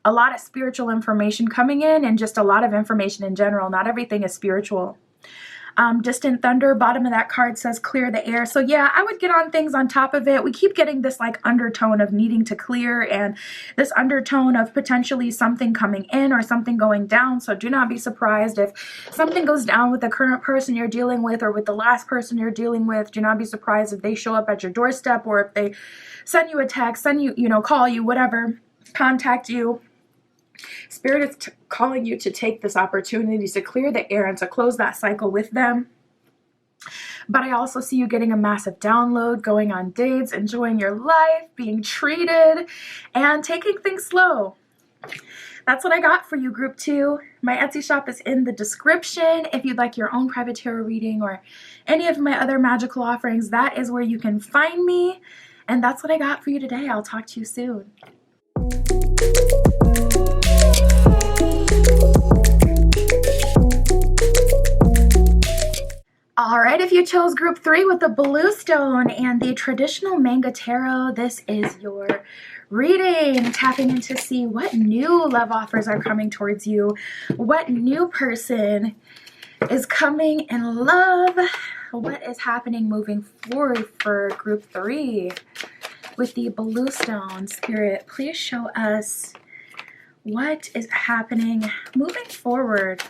A lot of spiritual information coming in, and just a lot of information in general. Not everything is spiritual. Distant thunder, bottom of that card says clear the air. So yeah, I would get on things on top of it. We keep getting this like undertone of needing to clear, and this undertone of potentially something coming in or something going down. So do not be surprised if something goes down with the current person you're dealing with, or with the last person you're dealing with. Do not be surprised if they show up at your doorstep, or if they send you a text, send you, call you, whatever, contact you. Spirit is calling you to take this opportunity to clear the air and to close that cycle with them. But I also see you getting a massive download, going on dates, enjoying your life, being treated, and taking things slow. That's what I got for you, group 2. My Etsy shop is in the description. If you'd like your own private tarot reading or any of my other magical offerings, that is where you can find me. And that's what I got for you today. I'll talk to you soon. Alright, if you chose group 3 with the blue stone and the traditional manga tarot, this is your reading. Tapping in to see what new love offers are coming towards you. What new person is coming in love. What is happening moving forward for group 3? with the blue stone. Spirit, please show us what is happening moving forward.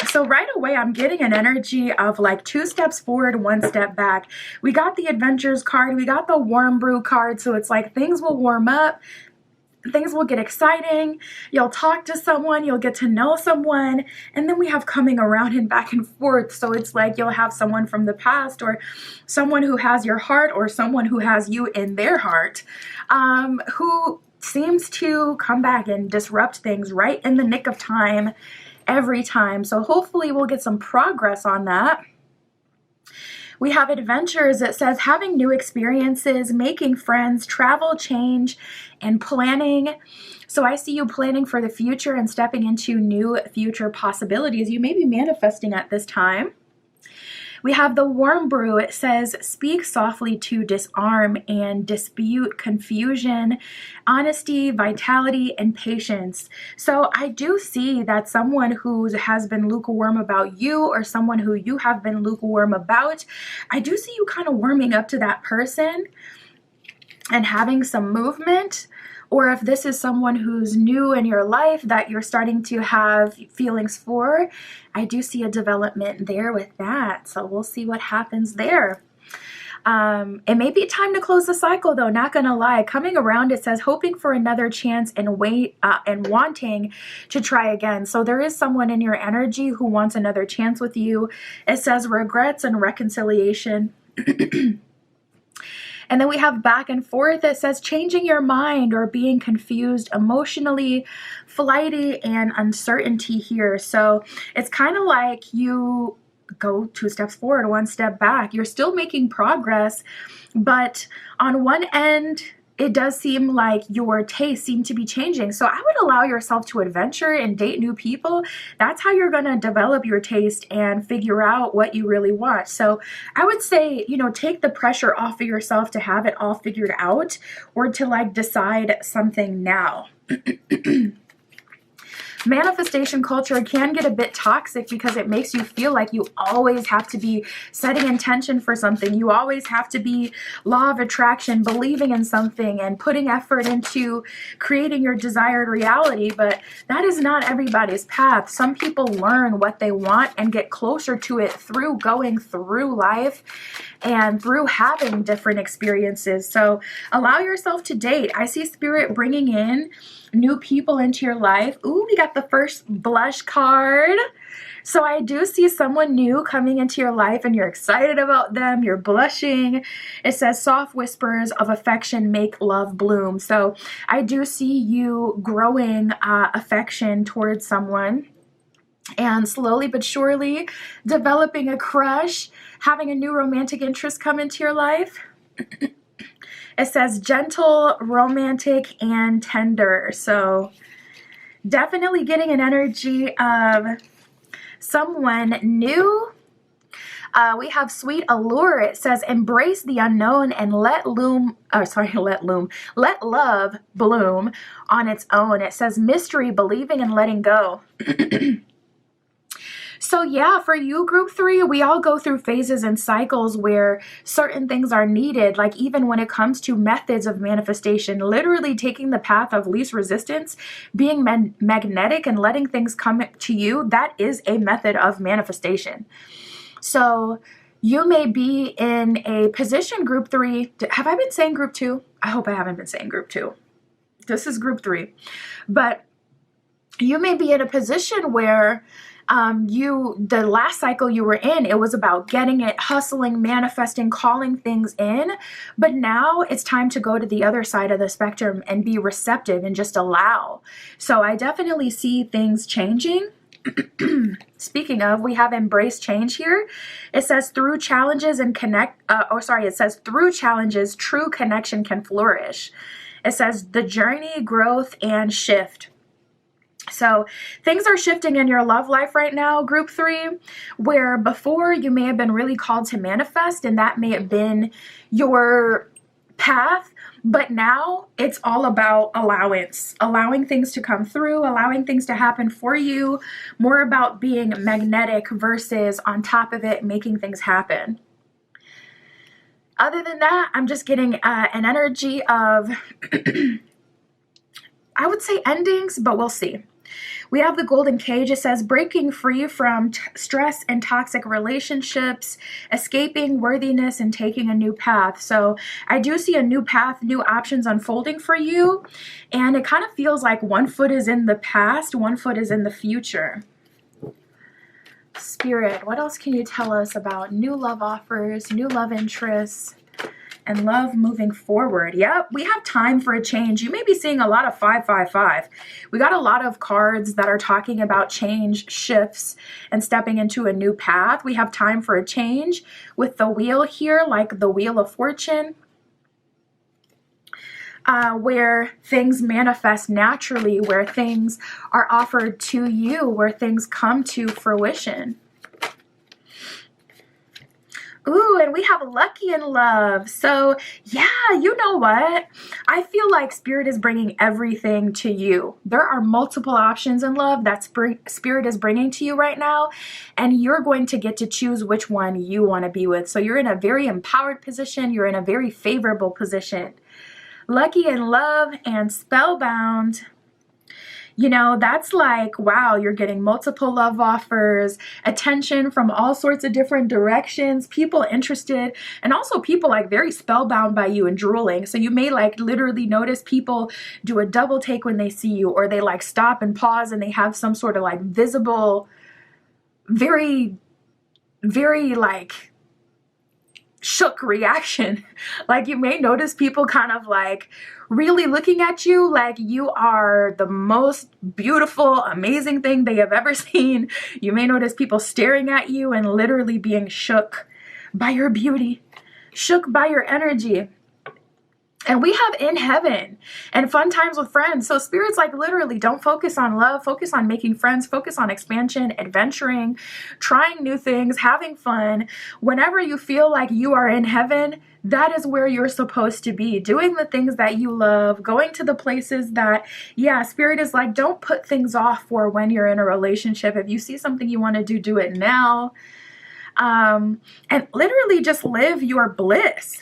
So right away, I'm getting an energy of like 2 steps forward, 1 step back. We got the adventures card. We got the warm brew card. So it's like things will warm up. Things will get exciting. You'll talk to someone. You'll get to know someone. And then we have coming around and back and forth. So it's like you'll have someone from the past or someone who has your heart or someone who has you in their heart who seems to come back and disrupt things right in the nick of time every time. So hopefully we'll get some progress on that. We have adventures. It says having new experiences, making friends, travel, change, and planning. So I see you planning for the future and stepping into new future possibilities. You may be manifesting at this time. We have the warm brew. It says, speak softly to disarm and dispute confusion, honesty, vitality, and patience. So I do see that someone who has been lukewarm about you or someone who you have been lukewarm about, I do see you kind of warming up to that person and having some movement. Or if this is someone who's new in your life that you're starting to have feelings for, I do see a development there with that. So we'll see what happens there. It may be time to close the cycle though, not gonna lie. Coming around, it says hoping for another chance and and wanting to try again. So there is someone in your energy who wants another chance with you. It says regrets and reconciliation. And then we have back and forth. It says changing your mind or being confused emotionally, flighty, and uncertainty here. So it's kind of like you go 2 steps forward, 1 step back. You're still making progress, but on one end, it does seem like your tastes seem to be changing. So I would allow yourself to adventure and date new people. That's how you're going to develop your taste and figure out what you really want. So I would say, you know, take the pressure off of yourself to have it all figured out or to like decide something now. Manifestation culture can get a bit toxic because it makes you feel like you always have to be setting intention for something. You always have to be law of attraction, believing in something and putting effort into creating your desired reality. But that is not everybody's path. Some people learn what they want and get closer to it through going through life and through having different experiences. So allow yourself to date. I see Spirit bringing in new people into your life. Ooh, we got the first blush card. So I do see someone new coming into your life and you're excited about them. You're blushing. It says soft whispers of affection make love bloom. So I do see you growing affection towards someone and slowly but surely developing a crush, having a new romantic interest come into your life. It says gentle, romantic, and tender. So definitely getting an energy of someone new. We have sweet allure. It says embrace the unknown and let love bloom on its own. It says mystery, believing and letting go. So yeah, for you, group 3, we all go through phases and cycles where certain things are needed. Like even when it comes to methods of manifestation, literally taking the path of least resistance, being magnetic and letting things come to you, that is a method of manifestation. So you may be in a position, group 3. Have I been saying group 2? I hope I haven't been saying group 2. This is group 3. But you may be in a position where the last cycle you were in, it was about getting it, hustling, manifesting, calling things in. But now it's time to go to the other side of the spectrum and be receptive and just allow. So I definitely see things changing. Speaking of, we have embrace change here. It says through challenges and it says through challenges, true connection can flourish. It says the journey, growth, and shift. So things are shifting in your love life right now, group 3, where before you may have been really called to manifest and that may have been your path, but now it's all about allowance, allowing things to come through, allowing things to happen for you, more about being magnetic versus on top of it, making things happen. Other than that, I'm just getting an energy of, I would say endings, but we'll see. We have the golden cage. It says breaking free from stress and toxic relationships, escaping worthiness, and taking a new path. So I do see a new path, new options unfolding for you. And it kind of feels like one foot is in the past, one foot is in the future. Spirit, what else can you tell us about new love offers, new love interests, and love moving forward? Yep, we have time for a change. You may be seeing a lot of 555. We got a lot of cards that are talking about change, shifts, and stepping into a new path. We have time for a change with the wheel here, like the Wheel of Fortune, where things manifest naturally, where things are offered to you, where things come to fruition. Ooh, and we have lucky in love. So yeah, you know what? I feel like Spirit is bringing everything to you. There are multiple options in love that Spirit is bringing to you right now, and you're going to get to choose which one you want to be with. So you're in a very empowered position. You're in a very favorable position. Lucky in love and spellbound. You know, that's like, wow, you're getting multiple love offers, attention from all sorts of different directions, people interested, and also people like very spellbound by you and drooling. So you may like literally notice people do a double take when they see you, or they like stop and pause and they have some sort of like visible, very, very like shook reaction. Like you may notice people kind of like really looking at you like you are the most beautiful, amazing thing they have ever seen. You may notice people staring at you and literally being shook by your beauty, shook by your energy. And we have in heaven and fun times with friends. So Spirit's like literally don't focus on love, focus on making friends, focus on expansion, adventuring, trying new things, having fun. Whenever you feel like you are in heaven, that is where you're supposed to be, doing the things that you love, going to the places that, yeah, Spirit is like, don't put things off for when you're in a relationship. If you see something you want to do it now. And literally just live your bliss.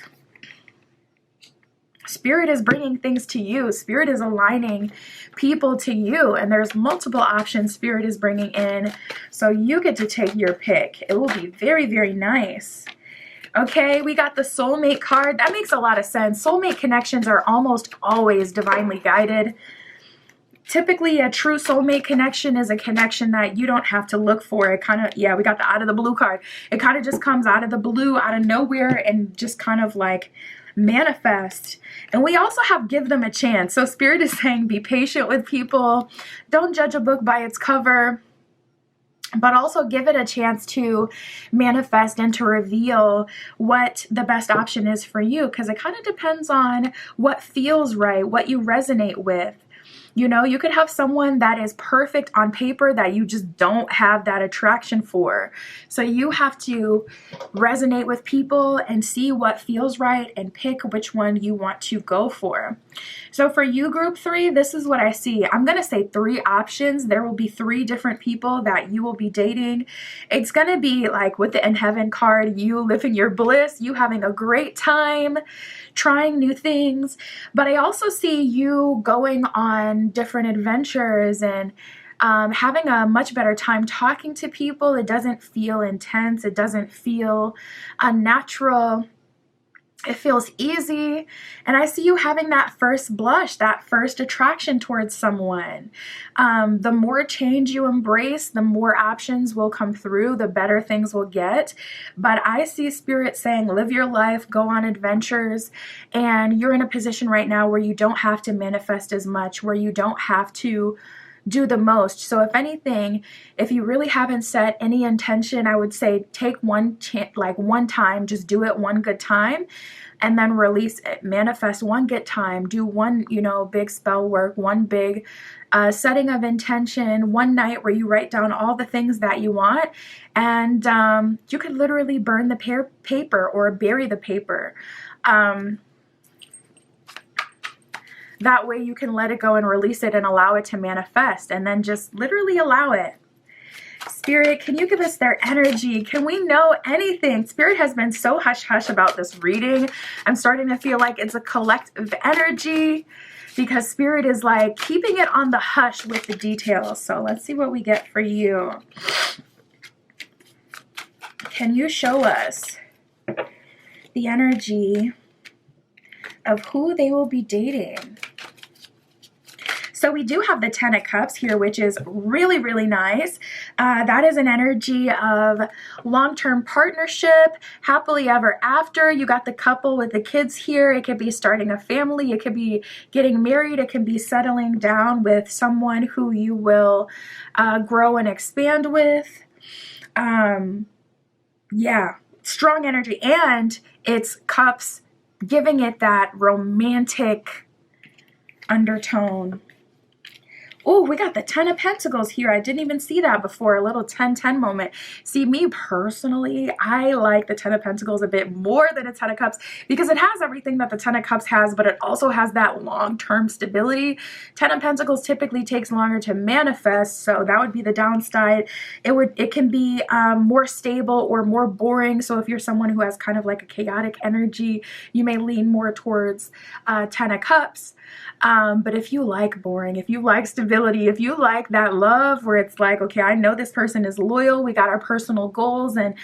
Spirit is bringing things to you. Spirit is aligning people to you. And there's multiple options Spirit is bringing in. So you get to take your pick. It will be very, very nice. Okay, we got the soulmate card. That makes a lot of sense. Soulmate connections are almost always divinely guided. Typically, a true soulmate connection is a connection that you don't have to look for. It kind of, yeah, we got the out of the blue card. It kind of just comes out of the blue, out of nowhere, and just kind of like manifest. And we also have give them a chance. So Spirit is saying be patient with people. Don't judge a book by its cover, but also give it a chance to manifest and to reveal what the best option is for you, because it kind of depends on what feels right, what you resonate with. You know, you could have someone that is perfect on paper that you just don't have that attraction for. So you have to resonate with people and see what feels right and pick which one you want to go for. So for you, group 3, this is what I see. I'm going to say 3 options. There will be 3 different people that you will be dating. It's going to be like with the in heaven card, you living your bliss, you having a great time, trying new things. But I also see you going on different adventures and having a much better time talking to people. It doesn't feel intense. It doesn't feel unnatural. It feels easy. And I see you having that first blush, that first attraction towards someone. The more change you embrace, the more options will come through, the better things will get. But I see Spirit saying, live your life, go on adventures. And you're in a position right now where you don't have to manifest as much, where you don't have to do the most. So if anything, if you really haven't set any intention, I would say take one time, just do it one good time, and then release it. Manifest one good time, do one, big spell work, one big setting of intention, one night where you write down all the things that you want, and you could literally burn the paper or bury the paper. That way you can let it go and release it and allow it to manifest, and then just literally allow it. Spirit, can you give us their energy? Can we know anything? Spirit has been so hush-hush about this reading. I'm starting to feel like it's a collective energy because Spirit is like keeping it on the hush with the details. So let's see what we get for you. Can you show us the energy of who they will be dating? So we do have the 10 of Cups here, which is really, really nice. That is an energy of long-term partnership, happily ever after. You got the couple with the kids here. It could be starting a family. It could be getting married. It can be settling down with someone who you will grow and expand with. Yeah, strong energy. And it's Cups giving it that romantic undertone. Oh, we got the 10 of Pentacles here. I didn't even see that before. A little 10-10 moment. See, me personally, I like the 10 of Pentacles a bit more than a 10 of Cups because it has everything that the 10 of Cups has, but it also has that long-term stability. 10 of Pentacles typically takes longer to manifest, so that would be the downside. It can be more stable or more boring. So if you're someone who has kind of like a chaotic energy, you may lean more towards 10 of Cups. But if you like boring, if you like stability, if you like that love where it's like, okay, I know this person is loyal, we got our personal goals, and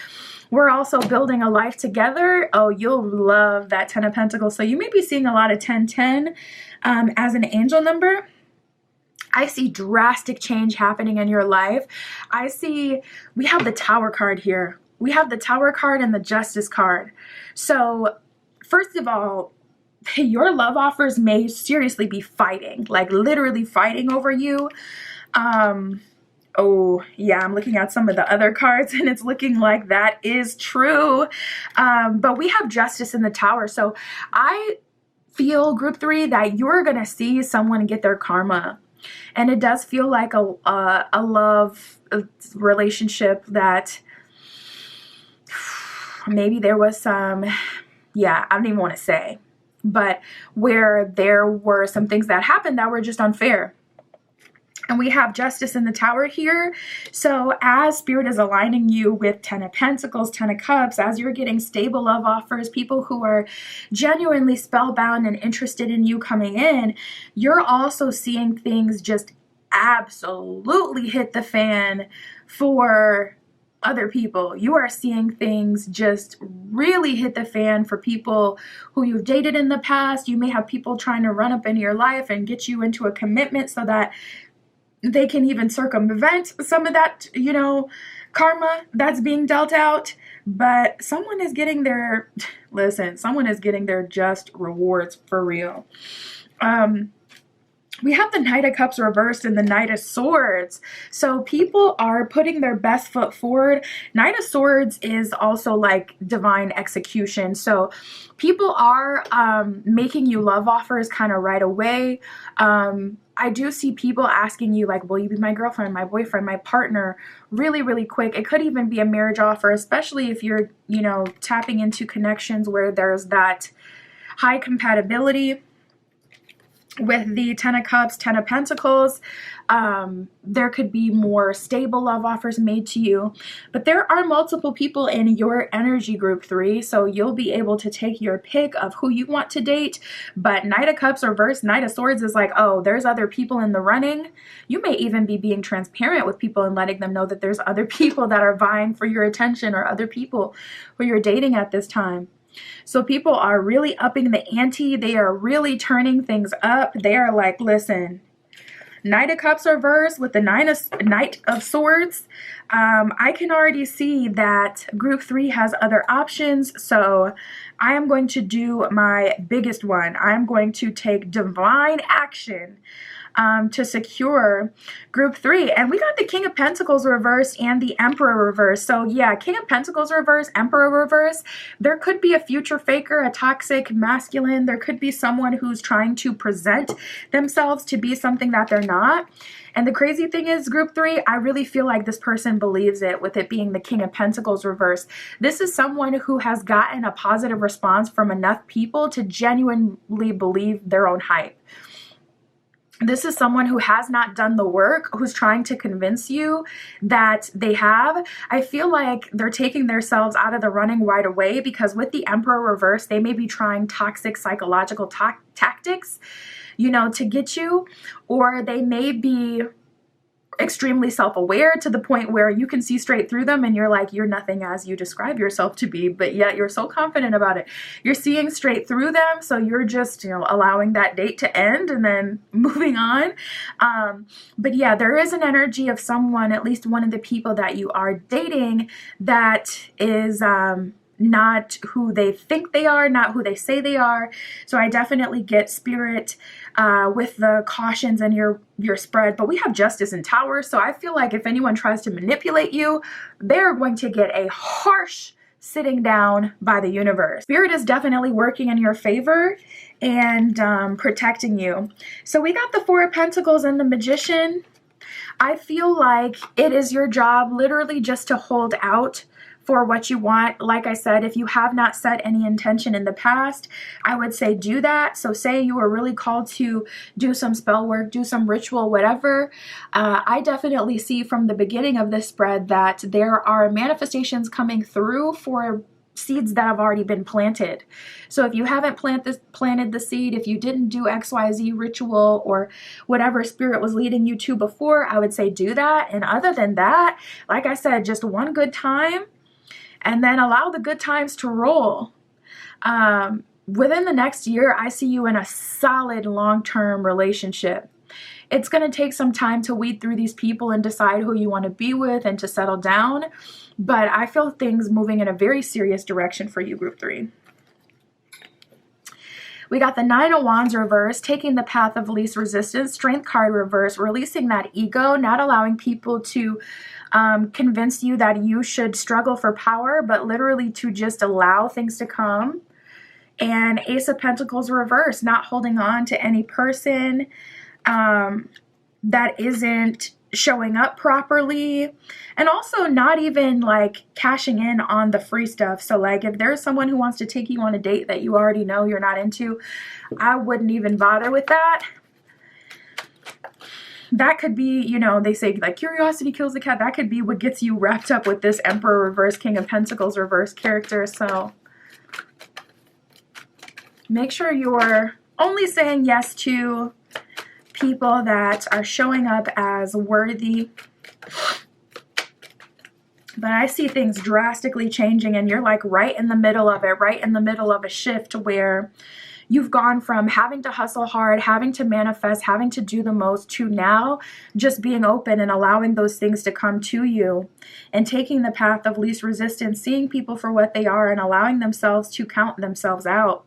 we're also building a life together, oh, you'll love that 10 of Pentacles. So you may be seeing a lot of 10-10 as an angel number. I see drastic change happening in your life. I see, we have the Tower card here. We have the Tower card and the Justice card. So first of all, your love offers may seriously be fighting, like literally fighting over you. Oh yeah, I'm looking at some of the other cards and it's looking like that is true. But we have Justice in the Tower. So I feel, group 3, that you're going to see someone get their karma. And it does feel like a love relationship that maybe there was some, yeah, I don't even want to say, but where there were some things that happened that were just unfair. And we have Justice in the Tower here. So as Spirit is aligning you with 10 of Pentacles, 10 of Cups, as you're getting stable love offers, people who are genuinely spellbound and interested in you coming in, you're also seeing things just absolutely hit the fan for other people. You are seeing things just really hit the fan for people who you've dated in the past. You may have people trying to run up in your life and get you into a commitment so that they can even circumvent some of that, you know, karma that's being dealt out. But someone is getting their, listen, someone is getting their just rewards for real. We have the Knight of Cups reversed and the Knight of Swords. So people are putting their best foot forward. Knight of Swords is also like divine execution. So people are making you love offers kind of right away. I do see people asking you like, will you be my girlfriend, my boyfriend, my partner, really, really quick. It could even be a marriage offer, especially if you're, you know, tapping into connections where there's that high compatibility. With the 10 of Cups, 10 of Pentacles, there could be more stable love offers made to you. But there are multiple people in your energy, group 3, so you'll be able to take your pick of who you want to date. But Knight of Cups reversed, Knight of Swords is like, oh, there's other people in the running. You may even be being transparent with people and letting them know that there's other people that are vying for your attention or other people who you're dating at this time. So people are really upping the ante. They are really turning things up. They are like, listen, Knight of Cups reversed with the Knight of Swords. I can already see that group 3 has other options. So I am going to do my biggest one. I'm going to take divine action to secure group 3. And we got the King of Pentacles reversed and the Emperor reversed. So yeah, King of Pentacles reversed, Emperor reversed. There could be a future faker, a toxic masculine. There could be someone who's trying to present themselves to be something that they're not. And the crazy thing is, group 3, I really feel like this person believes it, with it being the King of Pentacles reversed. This is someone who has gotten a positive response from enough people to genuinely believe their own hype. This is someone who has not done the work, who's trying to convince you that they have. I feel like they're taking themselves out of the running right away, because with the Emperor reverse, they may be trying toxic psychological tactics, you know, to get you, or they may be extremely self-aware to the point where you can see straight through them and you're like, you're nothing as you describe yourself to be, but yet you're so confident about it. You're seeing straight through them, so you're just, you know, allowing that date to end and then moving on. But yeah, there is an energy of someone, at least one of the people that you are dating, that is not who they think they are, not who they say they are. So I definitely get spirit with the cautions and your spread. But we have Justice in Tower, so I feel like if anyone tries to manipulate you, they're going to get a harsh sitting down by the universe. Spirit is definitely working in your favor and protecting you. So we got the Four of Pentacles and the Magician. I feel like it is your job literally just to hold out for what you want. Like I said, if you have not set any intention in the past, I would say do that. So say you were really called to do some spell work, do some ritual, whatever. I definitely see from the beginning of this spread that there are manifestations coming through for seeds that have already been planted. So if you haven't planted the seed, if you didn't do XYZ ritual or whatever spirit was leading you to before, I would say do that. And other than that, like I said, just one good time, and then allow the good times to roll. Within the next year, I see you in a solid long-term relationship. It's going to take some time to weed through these people and decide who you want to be with and to settle down. But I feel things moving in a very serious direction for you, Group 3. We got the Nine of Wands reverse, taking the path of least resistance. Strength card reverse, releasing that ego, not allowing people to convince you that you should struggle for power, but literally to just allow things to come. And Ace of Pentacles reverse, not holding on to any person that isn't showing up properly, and also not even like cashing in on the free stuff. So like if there's someone who wants to take you on a date that you already know you're not into, I wouldn't even bother with that. That could be, you know, they say like curiosity kills the cat. That could be what gets you wrapped up with this Emperor reverse, King of Pentacles reverse character. So make sure you're only saying yes to people that are showing up as worthy. But I see things drastically changing, and you're like right in the middle of it, right in the middle of a shift where you've gone from having to hustle hard, having to manifest, having to do the most, to now just being open and allowing those things to come to you and taking the path of least resistance, seeing people for what they are and allowing themselves to count themselves out.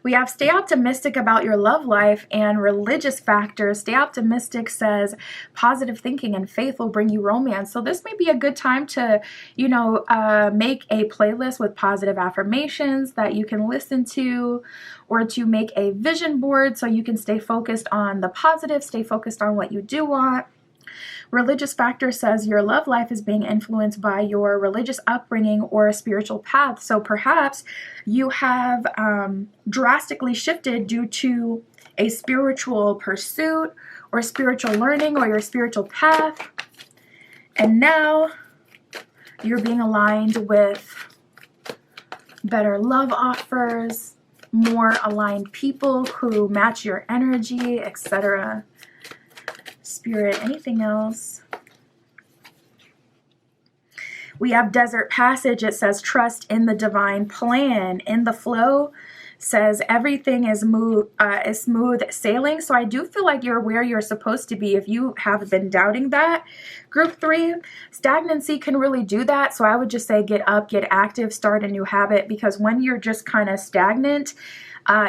We have stay optimistic about your love life and religious factors. Stay optimistic says positive thinking and faith will bring you romance. So this may be a good time to, you know, make a playlist with positive affirmations that you can listen to, or to make a vision board so you can stay focused on the positive, stay focused on what you do want. Religious factor says your love life is being influenced by your religious upbringing or a spiritual path. So perhaps you have drastically shifted due to a spiritual pursuit or spiritual learning or your spiritual path. And now you're being aligned with better love offers, more aligned people who match your energy, etc. Spirit, anything else? We have Desert Passage. It says trust in the divine plan. In the flow says everything is smooth sailing. So I do feel like you're where you're supposed to be if you have been doubting that. Group 3, stagnancy can really do that. So I would just say get up, get active, start a new habit, because when you're just kind of stagnant,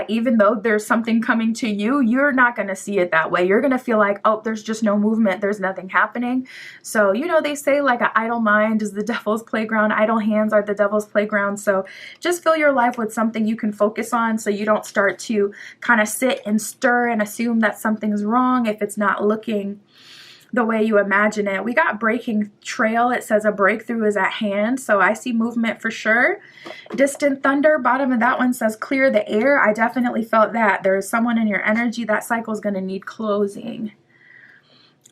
even though there's something coming to you, you're not going to see it that way. You're going to feel like, oh, there's just no movement. There's nothing happening. So, you know, they say like an idle mind is the devil's playground. Idle hands are the devil's playground. So just fill your life with something you can focus on so you don't start to kind of sit and stir and assume that something's wrong if it's not looking the way you imagine it. We got breaking trail. It says a breakthrough is at hand. So I see movement for sure. Distant thunder, bottom of that one says clear the air. I definitely felt that. There is someone in your energy. That cycle is going to need closing.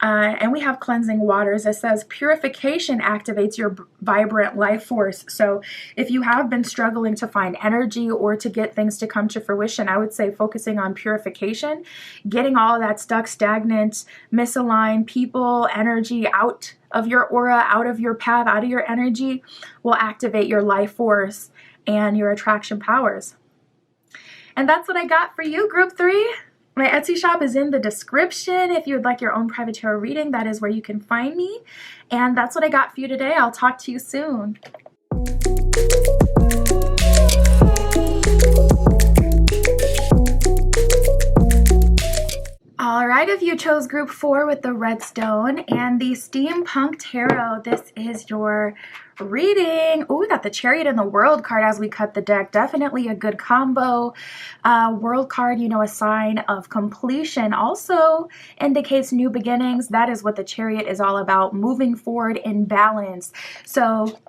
And we have cleansing waters. It says purification activates your vibrant life force. So if you have been struggling to find energy or to get things to come to fruition, I would say focusing on purification, getting all of that stuck, stagnant, misaligned people, energy out of your aura, out of your path, out of your energy will activate your life force and your attraction powers. And that's what I got for you, Group 3. My Etsy shop is in the description. If you would like your own private tarot reading, that is where you can find me. And that's what I got for you today. I'll talk to you soon. All right, if you chose Group 4 with the Redstone and the Steampunk Tarot, this is your reading. Oh, we got the Chariot and the World card as we cut the deck. Definitely a good combo. World card, you know, a sign of completion, also indicates new beginnings. That is what the Chariot is all about, moving forward in balance. So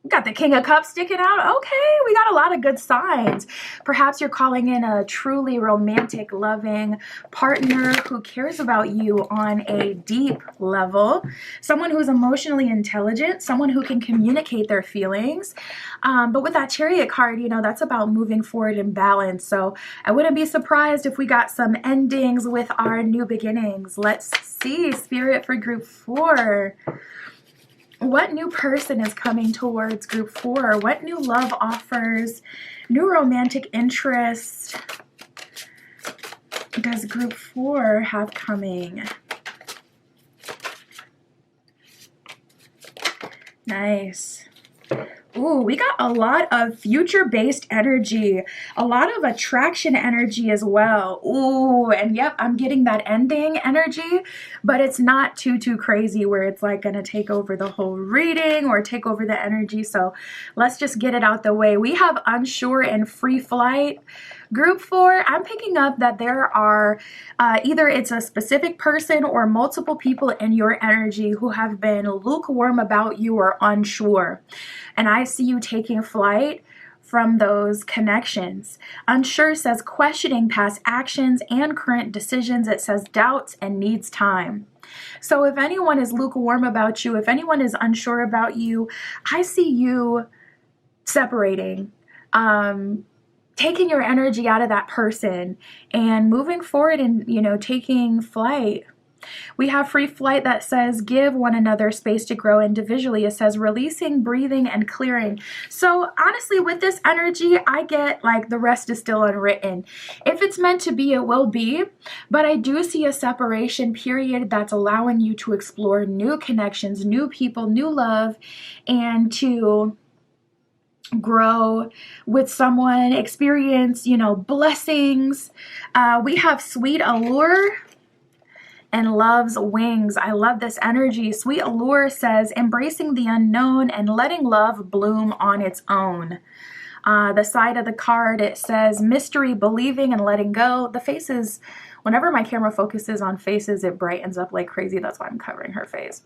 got the King of Cups sticking out. Okay, we got a lot of good signs. Perhaps you're calling in a truly romantic, loving partner who cares about you on a deep level. Someone who's emotionally intelligent, someone who can communicate their feelings. But with that Chariot card, you know, that's about moving forward in balance. So I wouldn't be surprised if we got some endings with our new beginnings. Let's see, Spirit, for Group 4. What new person is coming towards Group 4? What new love offers, new romantic interest does Group 4 have coming? Nice. Ooh, we got a lot of future-based energy, a lot of attraction energy as well. Ooh, and yep, I'm getting that ending energy, but it's not too crazy where it's like gonna take over the whole reading or take over the energy. So let's just get it out the way. We have unsure and free flight. Group 4, I'm picking up that there are either it's a specific person or multiple people in your energy who have been lukewarm about you or unsure. And I see you taking flight from those connections. Unsure says questioning past actions and current decisions. It says doubts and needs time. So if anyone is lukewarm about you, if anyone is unsure about you, I see you separating, taking your energy out of that person and moving forward and, you know, taking flight. We have free flight that says give one another space to grow individually. It says releasing, breathing, and clearing. So honestly, with this energy, I get like the rest is still unwritten. If it's meant to be, it will be. But I do see a separation period that's allowing you to explore new connections, new people, new love, and to grow with someone, experience, you know, blessings. We have sweet allure and love's wings. I love this energy. Sweet allure says embracing the unknown and letting love bloom on its own. The side of the card, it says mystery, believing, and letting go. The faces, whenever my camera focuses on faces, it brightens up like crazy. That's why I'm covering her face.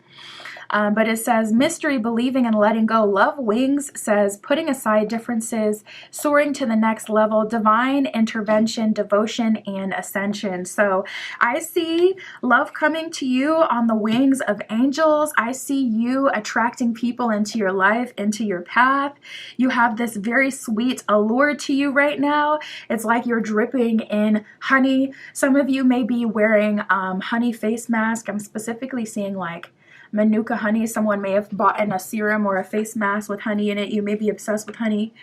But it says mystery, believing, and letting go. Love wings says putting aside differences, soaring to the next level, divine intervention, devotion, and ascension. So I see love coming to you on the wings of angels. I see you attracting people into your life, into your path. You have this very sweet allure to you right now. It's like you're dripping in honey. Some of you may be wearing honey face mask. I'm specifically seeing like Manuka honey. Someone may have bought in a serum or a face mask with honey in it. You may be obsessed with honey.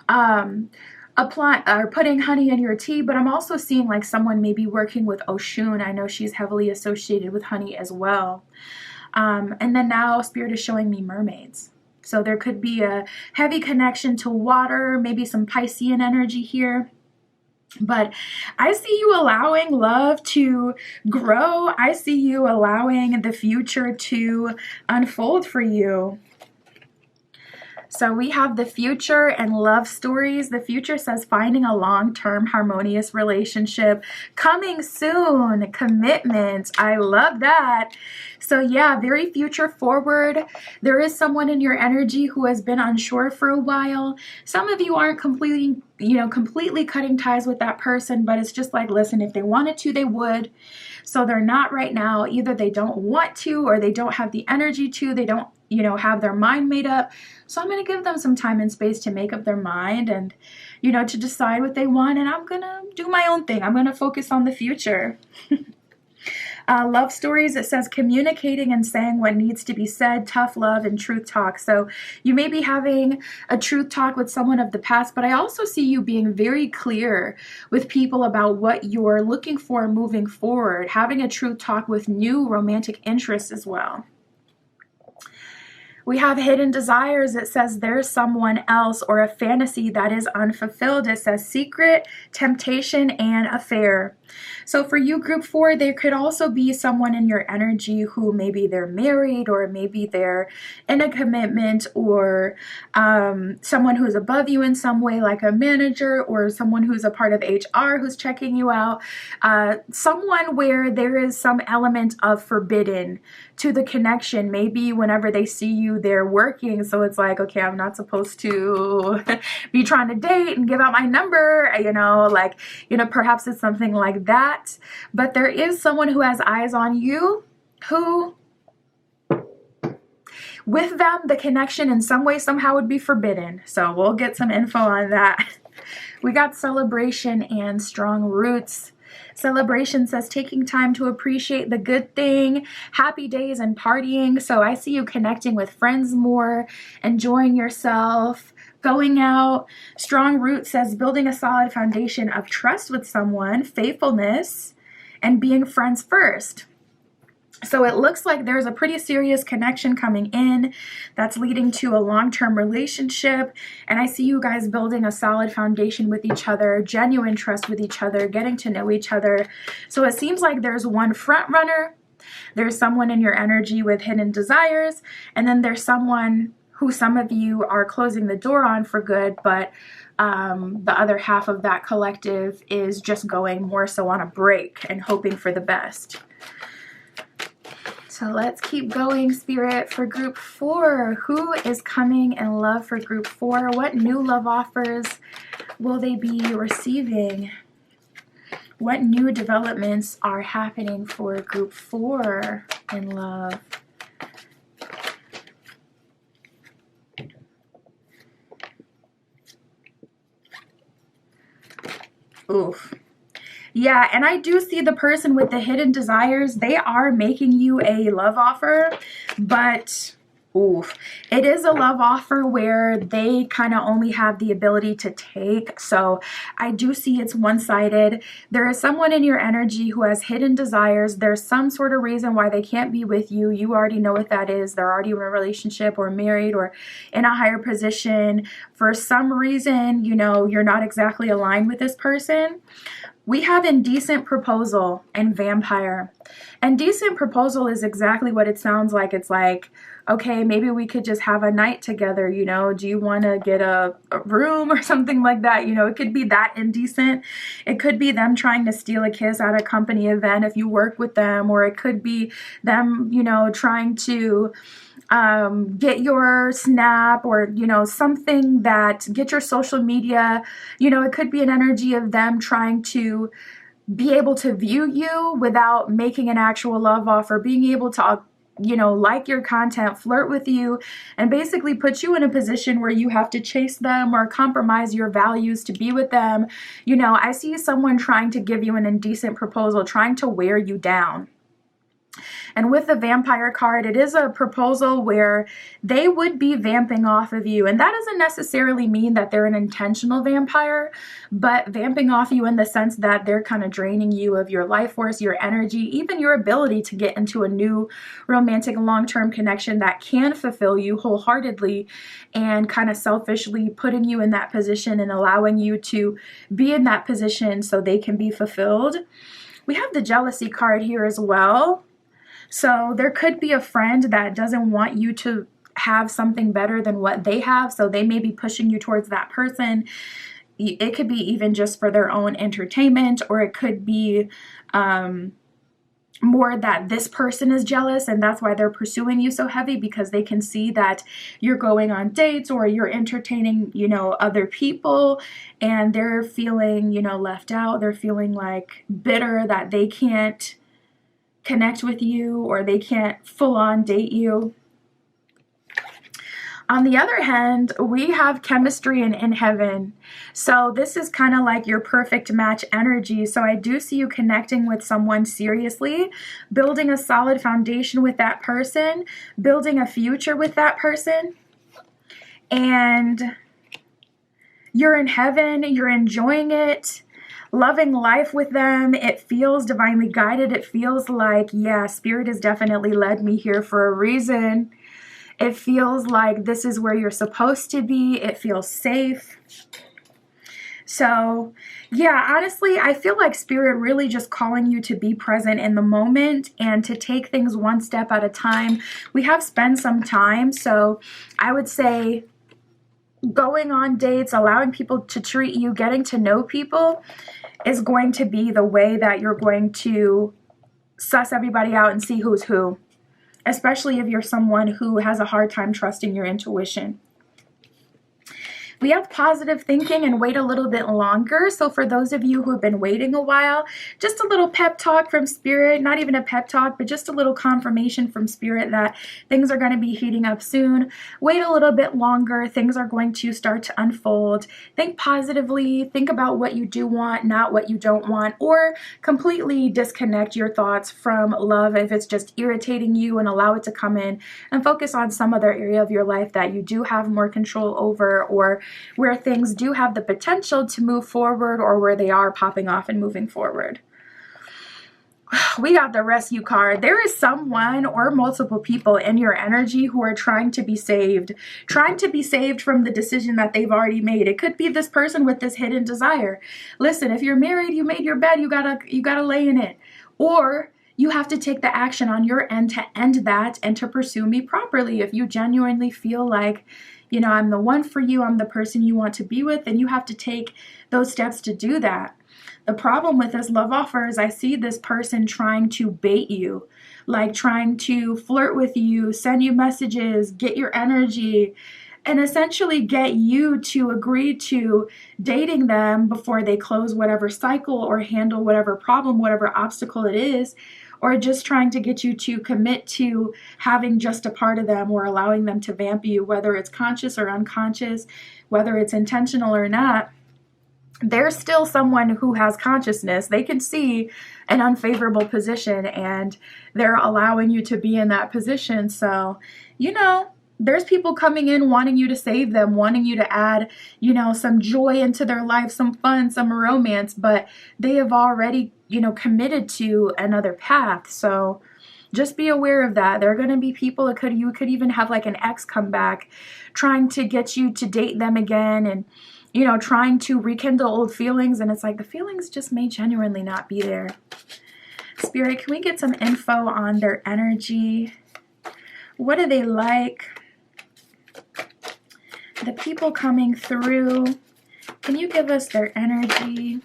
Apply or putting honey in your tea, but I'm also seeing like someone may be working with Oshun. I know she's heavily associated with honey as well. And then now Spirit is showing me mermaids. So there could be a heavy connection to water, maybe some Piscean energy here. But I see you allowing love to grow. I see you allowing the future to unfold for you. So we have the future and love stories. The future says finding a long-term harmonious relationship coming soon, commitment. I love that. So yeah, very future forward. There is someone in your energy who has been unsure for a while. Some of you aren't completely cutting ties with that person, but it's just like, listen, if they wanted to, they would. So they're not right now. Either they don't want to, or they don't have the energy to, they don't, have their mind made up. So I'm going to give them some time and space to make up their mind and, to decide what they want. And I'm going to do my own thing. I'm going to focus on the future. Love stories, it says communicating and saying what needs to be said, tough love and truth talk. So you may be having a truth talk with someone of the past, but I also see you being very clear with people about what you're looking for moving forward, having a truth talk with new romantic interests as well. We have hidden desires. It says there's someone else or a fantasy that is unfulfilled. It says secret, temptation, and affair. So for you, group 4, there could also be someone in your energy who maybe they're married, or maybe they're in a commitment, or someone who's above you in some way, like a manager, or someone who's a part of HR who's checking you out. Someone where there is some element of forbidden to the connection. Maybe whenever they see you, they're working, so it's like, okay, I'm not supposed to be trying to date and give out my number, perhaps it's something like that. But there is someone who has eyes on you, who with them the connection in some way somehow would be forbidden. So we'll get some info on that. We got celebration and strong roots. Celebration says taking time to appreciate the good thing, happy days and partying. So I see you connecting with friends more, enjoying yourself, going out. Strong root says building a solid foundation of trust with someone, faithfulness, and being friends first. So it looks like there's a pretty serious connection coming in that's leading to a long-term relationship. And I see you guys building a solid foundation with each other, genuine trust with each other, getting to know each other. So it seems like there's one front runner. There's someone in your energy with hidden desires. And then there's someone who some of you are closing the door on for good, but the other half of that collective is just going more so on a break and hoping for the best. So let's keep going, Spirit, for group 4. Who is coming in love for group 4? What new love offers will they be receiving? What new developments are happening for group 4 in love? Oof. Yeah, and I do see the person with the hidden desires. They are making you a love offer, but oof, it is a love offer where they kind of only have the ability to take. So I do see it's one-sided. There is someone in your energy who has hidden desires. There's some sort of reason why they can't be with you. You already know what that is. They're already in a relationship or married or in a higher position. For some reason, you're not exactly aligned with this person. We have indecent proposal and vampire. Indecent proposal is exactly what it sounds like. It's like, okay, maybe we could just have a night together, do you want to get a room or something like that? It could be that indecent. It could be them trying to steal a kiss at a company event if you work with them, or it could be them, trying to get your snap, or something that get your social media. It could be an energy of them trying to be able to view you without making an actual love offer, being able to like your content, flirt with you, and basically put you in a position where you have to chase them or compromise your values to be with them. I see someone trying to give you an indecent proposal, trying to wear you down. And with the vampire card, it is a proposal where they would be vamping off of you. And that doesn't necessarily mean that they're an intentional vampire, but vamping off you in the sense that they're kind of draining you of your life force, your energy, even your ability to get into a new romantic long-term connection that can fulfill you wholeheartedly, and kind of selfishly putting you in that position and allowing you to be in that position so they can be fulfilled. We have the jealousy card here as well. So there could be a friend that doesn't want you to have something better than what they have, so they may be pushing you towards that person. It could be even just for their own entertainment, or it could be more that this person is jealous and that's why they're pursuing you so heavy, because they can see that you're going on dates or you're entertaining, other people, and they're feeling, left out. They're feeling like bitter that they can't connect with you or they can't full on date you. On the other hand, we have chemistry and in heaven. So this is kind of like your perfect match energy. So I do see you connecting with someone seriously, building a solid foundation with that person, building a future with that person. And you're in heaven, you're enjoying it, loving life with them. It feels divinely guided. It feels like, yeah, Spirit has definitely led me here for a reason. It feels like this is where you're supposed to be. It feels safe. So, yeah, honestly, I feel like Spirit really just calling you to be present in the moment and to take things one step at a time. We have spent some time, so I would say going on dates, allowing people to treat you, getting to know people is going to be the way that you're going to suss everybody out and see who's who. Especially if you're someone who has a hard time trusting your intuition. We have positive thinking and wait a little bit longer. So for those of you who have been waiting a while, just a little pep talk from Spirit, not even a pep talk, but just a little confirmation from Spirit that things are going to be heating up soon. Wait a little bit longer. Things are going to start to unfold. Think positively. Think about what you do want, not what you don't want, or completely disconnect your thoughts from love if it's just irritating you, and allow it to come in and focus on some other area of your life that you do have more control over, or where things do have the potential to move forward, or where they are popping off and moving forward. We got the rescue card. There is someone or multiple people in your energy who are trying to be saved from the decision that they've already made. It could be this person with this hidden desire. Listen, if you're married, you made your bed, you gotta lay in it. Or you have to take the action on your end to end that and to pursue me properly. If you genuinely feel like, I'm the one for you, I'm the person you want to be with, then you have to take those steps to do that. The problem with this love offer is I see this person trying to bait you, like trying to flirt with you, send you messages, get your energy, and essentially get you to agree to dating them before they close whatever cycle or handle whatever problem, whatever obstacle it is. Or just trying to get you to commit to having just a part of them, or allowing them to vamp you, whether it's conscious or unconscious, whether it's intentional or not. There's still someone who has consciousness. They can see an unfavorable position and they're allowing you to be in that position. So, there's people coming in wanting you to save them, wanting you to add, some joy into their life, some fun, some romance, but they have already, committed to another path. So just be aware of that. There are going to be people, you could even have like an ex come back trying to get you to date them again, and trying to rekindle old feelings, and it's like the feelings just may genuinely not be there. Spirit, can we get some info on their energy? What are they like? The people coming through, can you give us their energy?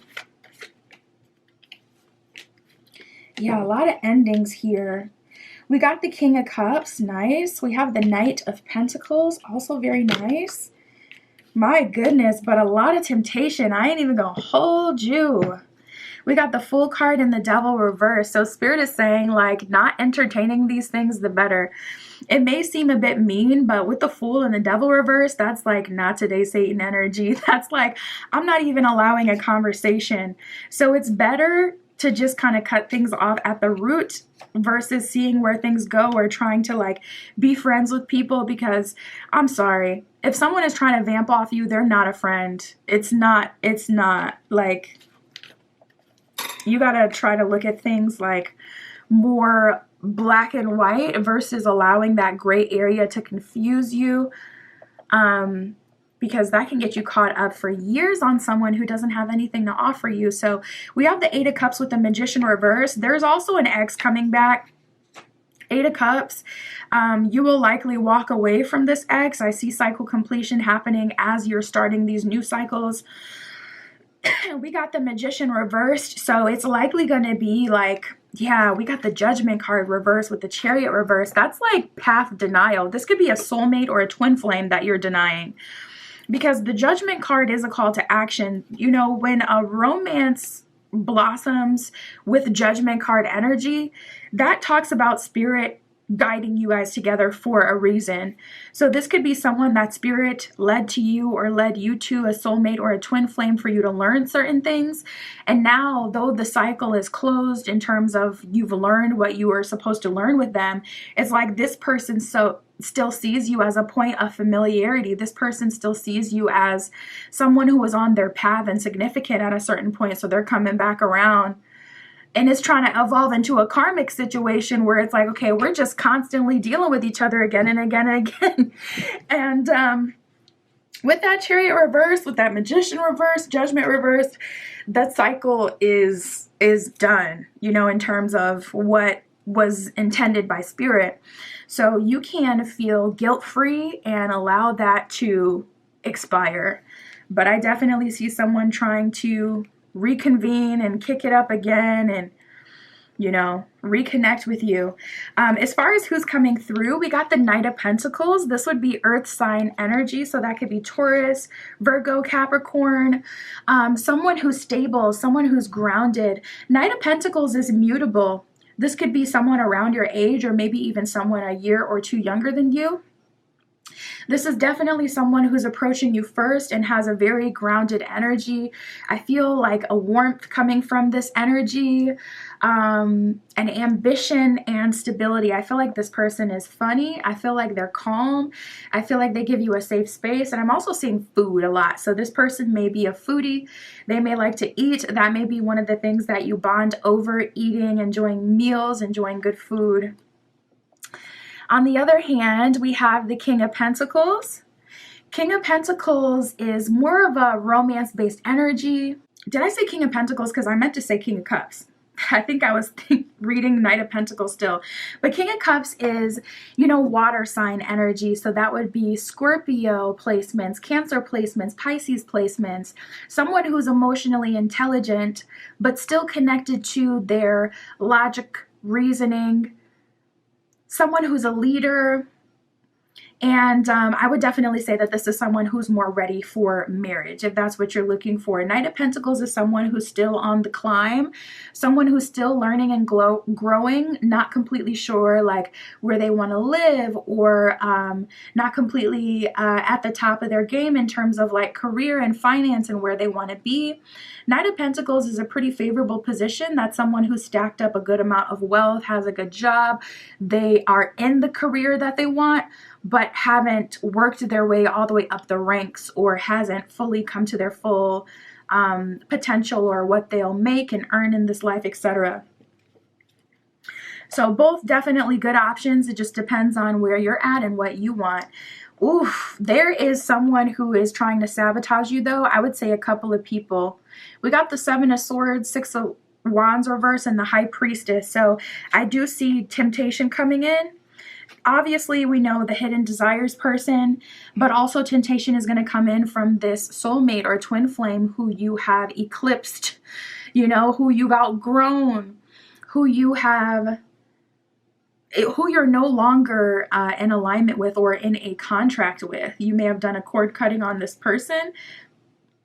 Yeah, a lot of endings here. We got the King of Cups, nice. We have the Knight of Pentacles, also very nice. My goodness, but a lot of temptation. I ain't even gonna hold you. We got the Fool card and the Devil reverse. So Spirit is saying, like, not entertaining these things, the better. It may seem a bit mean, but with the Fool and the Devil reverse, that's like not today Satan energy. That's like, I'm not even allowing a conversation. So it's better to just kind of cut things off at the root versus seeing where things go, or trying to like be friends with people, because I'm sorry, if someone is trying to vamp off you, they're not a friend. It's not like, you gotta try to look at things like more black and white versus allowing that gray area to confuse you, because that can get you caught up for years on someone who doesn't have anything to offer you. So we have the Eight of Cups with the Magician reverse. There's also an ex coming back, Eight of Cups, you will likely walk away from this ex. I see cycle completion happening as you're starting these new cycles. We got the Magician reversed, so it's likely going to be like, yeah, we got the Judgment card reversed with the Chariot reversed. That's like path denial. This could be a soulmate or a twin flame that you're denying, because the Judgment card is a call to action. You know, when a romance blossoms with Judgment card energy, that talks about spirit guiding you guys together for a reason. So this could be someone that spirit led to you or led you to a soulmate or a twin flame for you to learn certain things. And now, though the cycle is closed in terms of you've learned what you were supposed to learn with them, it's like this person still sees you as a point of familiarity. This person still sees you as someone who was on their path and significant at a certain point. So they're coming back around. And it's trying to evolve into a karmic situation where it's like, okay, we're just constantly dealing with each other again and again and again. And with that Chariot reverse, with that Magician reverse, Judgment reversed, that cycle is done, you know, in terms of what was intended by spirit. So you can feel guilt-free and allow that to expire. But I definitely see someone trying to reconvene and kick it up again and, you know, reconnect with you. As far as who's coming through, we got the Knight of Pentacles. This would be earth sign energy. So that could be Taurus, Virgo, Capricorn, someone who's stable, someone who's grounded. Knight of Pentacles is immutable. This could be someone around your age or maybe even someone a year or two younger than you. This is definitely someone who's approaching you first and has a very grounded energy. I feel like a warmth coming from this energy, an ambition and stability. I feel like this person is funny. I feel like they're calm. I feel like they give you a safe space. And I'm also seeing food a lot. So this person may be a foodie. They may like to eat. That may be one of the things that you bond over: eating, enjoying meals, enjoying good food. On the other hand, we have the King of Pentacles. King of Pentacles is more of a romance-based energy. Did I say King of Pentacles? Because I meant to say King of Cups. I think I was reading Knight of Pentacles still. But King of Cups is, you know, water sign energy. So that would be Scorpio placements, Cancer placements, Pisces placements. Someone who's emotionally intelligent, but still connected to their logic, reasoning. Someone who's a leader. And I would definitely say that this is someone who's more ready for marriage, if that's what you're looking for. Knight of Pentacles is someone who's still on the climb, someone who's still learning and growing, not completely sure like where they want to live, or not completely at the top of their game in terms of like career and finance and where they want to be. Knight of Pentacles is a pretty favorable position. That's someone who's stacked up a good amount of wealth, has a good job. They are in the career that they want, but haven't worked their way all the way up the ranks, or hasn't fully come to their full potential, or what they'll make and earn in this life, etc. So both definitely good options. It just depends on where you're at and what you want. Oof, there is someone who is trying to sabotage you, though. I would say a couple of people. We got the Seven of Swords, Six of Wands reverse, and the High Priestess. So I do see temptation coming in. Obviously, we know the hidden desires person, but also temptation is going to come in from this soulmate or twin flame who you have eclipsed, you know, who you've outgrown, who you're no longer in alignment with or in a contract with. You may have done a cord cutting on this person.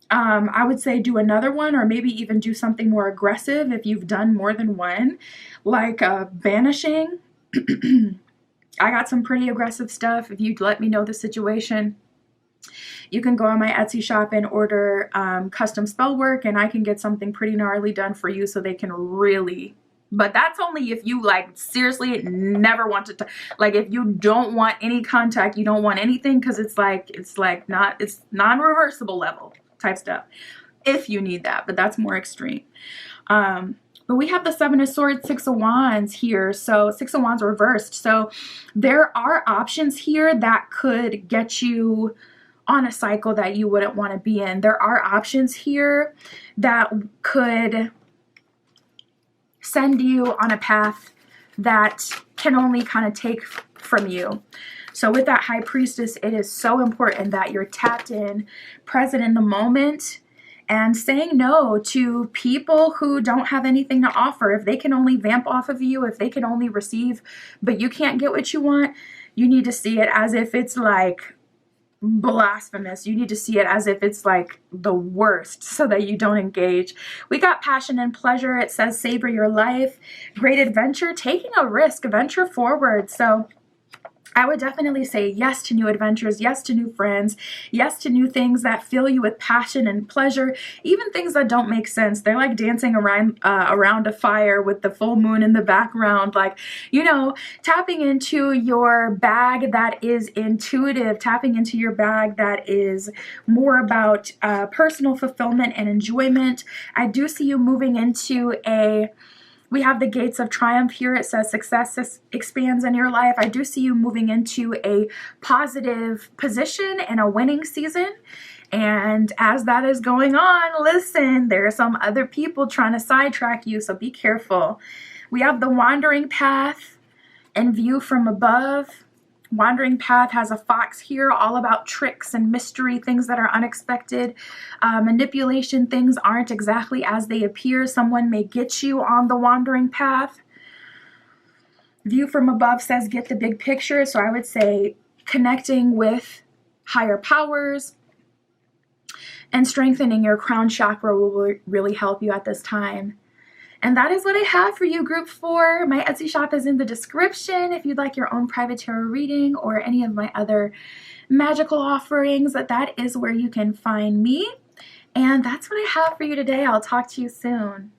I would say do another one, or maybe even do something more aggressive if you've done more than one, like banishing. I got some pretty aggressive stuff. If you'd let me know the situation, you can go on my Etsy shop and order custom spell work, and I can get something pretty gnarly done for you so they can really, but that's only if you like seriously never want to, like if you don't want any contact, you don't want anything, because it's non-reversible level type stuff if you need that, but that's more extreme. But we have the Seven of Swords, Six of Wands here. So Six of Wands reversed. So there are options here that could get you on a cycle that you wouldn't want to be in. There are options here that could send you on a path that can only kind of take from you. So with that High Priestess, it is so important that you're tapped in, present in the moment, and saying no to people who don't have anything to offer. If they can only vamp off of you, if they can only receive, but you can't get what you want, you need to see it as if it's like blasphemous. You need to see it as if it's like the worst, so that you don't engage. We got passion and pleasure. It says savor your life, great adventure, taking a risk, venture forward. So I would definitely say yes to new adventures, yes to new friends, yes to new things that fill you with passion and pleasure, even things that don't make sense. They're like dancing around a fire with the full moon in the background, like, you know, tapping into your bag that is intuitive, tapping into your bag that is more about personal fulfillment and enjoyment. I do see you moving into we have the gates of triumph here. It says success expands in your life. I do see you moving into a positive position and a winning season. And as that is going on, listen, there are some other people trying to sidetrack you, so be careful. We have the wandering path and view from above. Wandering path has a fox here, all about tricks and mystery, things that are unexpected, manipulation. Things aren't exactly as they appear. Someone may get you on the wandering path. View from above says get the big picture. So I would say connecting with higher powers and strengthening your crown chakra will really help you at this time. And that is what I have for you, Group 4. My Etsy shop is in the description if you'd like your own private tarot reading or any of my other magical offerings. That is where you can find me. And that's what I have for you today. I'll talk to you soon.